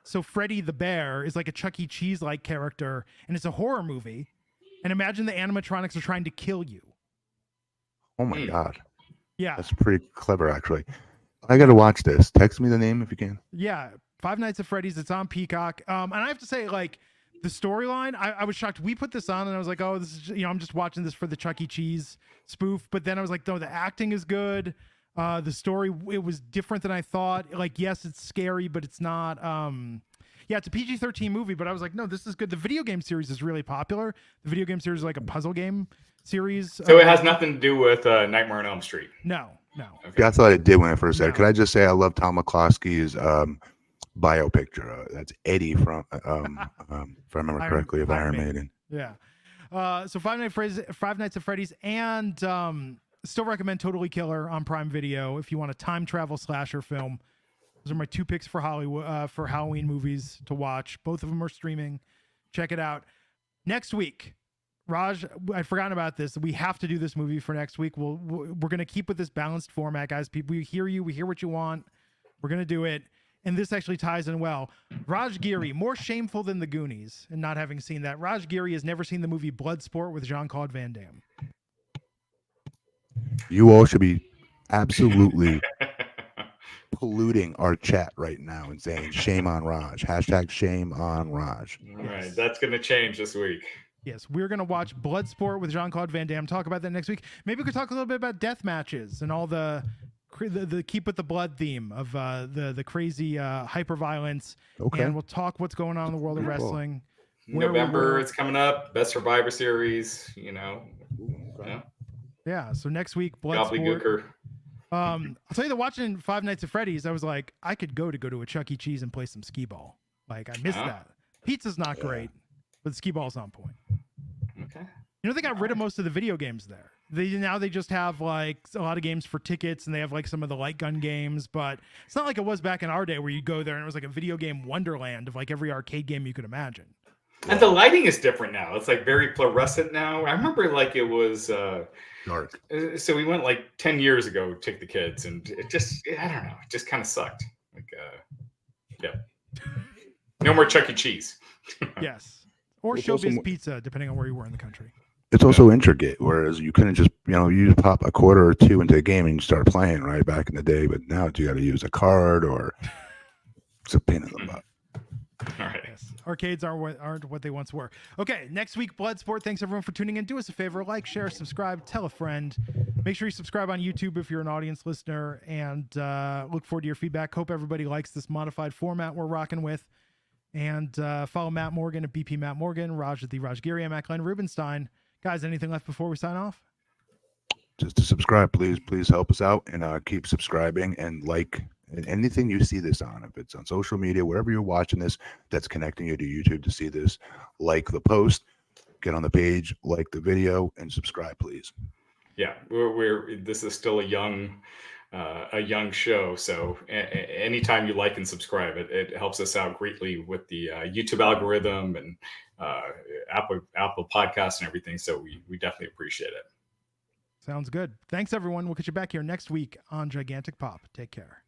So Freddy the bear is like a Chuck E. Cheese-like character, and it's a horror movie. And imagine the animatronics are trying to kill you. Oh my God. Yeah. That's pretty clever, actually. I got to watch this. Text me the name if you can. Yeah. Five Nights at Freddy's. It's on Peacock. And I have to say, like, the storyline, I was shocked. We put this on and I was like, oh, this is, I'm just watching this for the Chuck E. Cheese spoof. But then I was like, no, the acting is good. The story, it was different than I thought. Like, yes, it's scary, but it's not. It's a PG-13 movie, but I was like, no, this is good. The video game series is really popular. The video game series is like a puzzle game series. So it has nothing to do with Nightmare on Elm Street. No. Okay. Yeah, I thought it did when I first said it. Could I just say I love Tom McCloskey's bio picture? That's Eddie from, if I remember correctly, of Iron Maiden. Yeah. So Five Nights at Freddy's, and still recommend Totally Killer on Prime Video if you want a time travel slasher film. Those are my 2 picks for Hollywood for Halloween movies to watch. Both of them are streaming. Check it out. Next week, Raj, I'd forgotten about this. We have to do this movie for next week. We're going to keep with this balanced format, guys. People, we hear you. We hear what you want. We're going to do it. And this actually ties in well. Raj Giri, more shameful than the Goonies and not having seen that. Raj Giri has never seen the movie Bloodsport with Jean-Claude Van Damme. You all should be absolutely polluting our chat right now and saying shame on Raj. Hashtag shame on Raj. All right. That's going to change this week. Yes, we're going to watch Bloodsport with Jean-Claude Van Damme. Talk about that next week. Maybe we could talk a little bit about death matches and all the keep with the blood theme of the crazy hyper violence. Okay. And we'll talk what's going on in the world of wrestling. November, it's coming up. Best Survivor Series, Yeah, so next week, Bloodsport. I'll tell you that watching Five Nights at Freddy's, I was like, I could go to a Chuck E. Cheese and play some skee ball. Like, I missed that. Pizza's not great, but the skee ball's on point. Okay. They got rid of most of the video games there. They just have like a lot of games for tickets, and they have like some of the light gun games, but it's not like it was back in our day where you go there and it was like a video game wonderland of like every arcade game you could imagine. And the lighting is different now. It's like very fluorescent now. I remember like it was dark. So we went like 10 years ago, took the kids, and it just, I don't know, it just kind of sucked. Like, yeah, no more Chuck E. Cheese. Yes. Or It's also Showbiz more- Pizza, depending on where you were in the country. It's also intricate, whereas you couldn't just, you pop a quarter or two into a game and you start playing right back in the day. But now you got to use a card, or it's a pain in the butt. All right. Yes. Arcades aren't what they once were. Okay, next week, Bloodsport. Thanks everyone for tuning in. Do us a favor, like, share, subscribe, tell a friend. Make sure you subscribe on YouTube if you're an audience listener, and look forward to your feedback. Hope everybody likes this modified format we're rocking with. And follow Matt Morgan at BP Matt Morgan, Raj at the Raj Giri. I'm at Glenn Rubenstein. Guys, anything left before we sign off? Just to subscribe, please help us out, and keep subscribing and like anything you see this on. If it's on social media, wherever you're watching this, that's connecting you to YouTube to see this, like the post, get on the page, like the video, and subscribe, please. Yeah, this is still a young show, so anytime you like and subscribe, it helps us out greatly with the YouTube algorithm and Apple Podcasts and everything. So we definitely appreciate it. Sounds good. Thanks, everyone. We'll catch you back here next week on Gigantic Pop. Take care.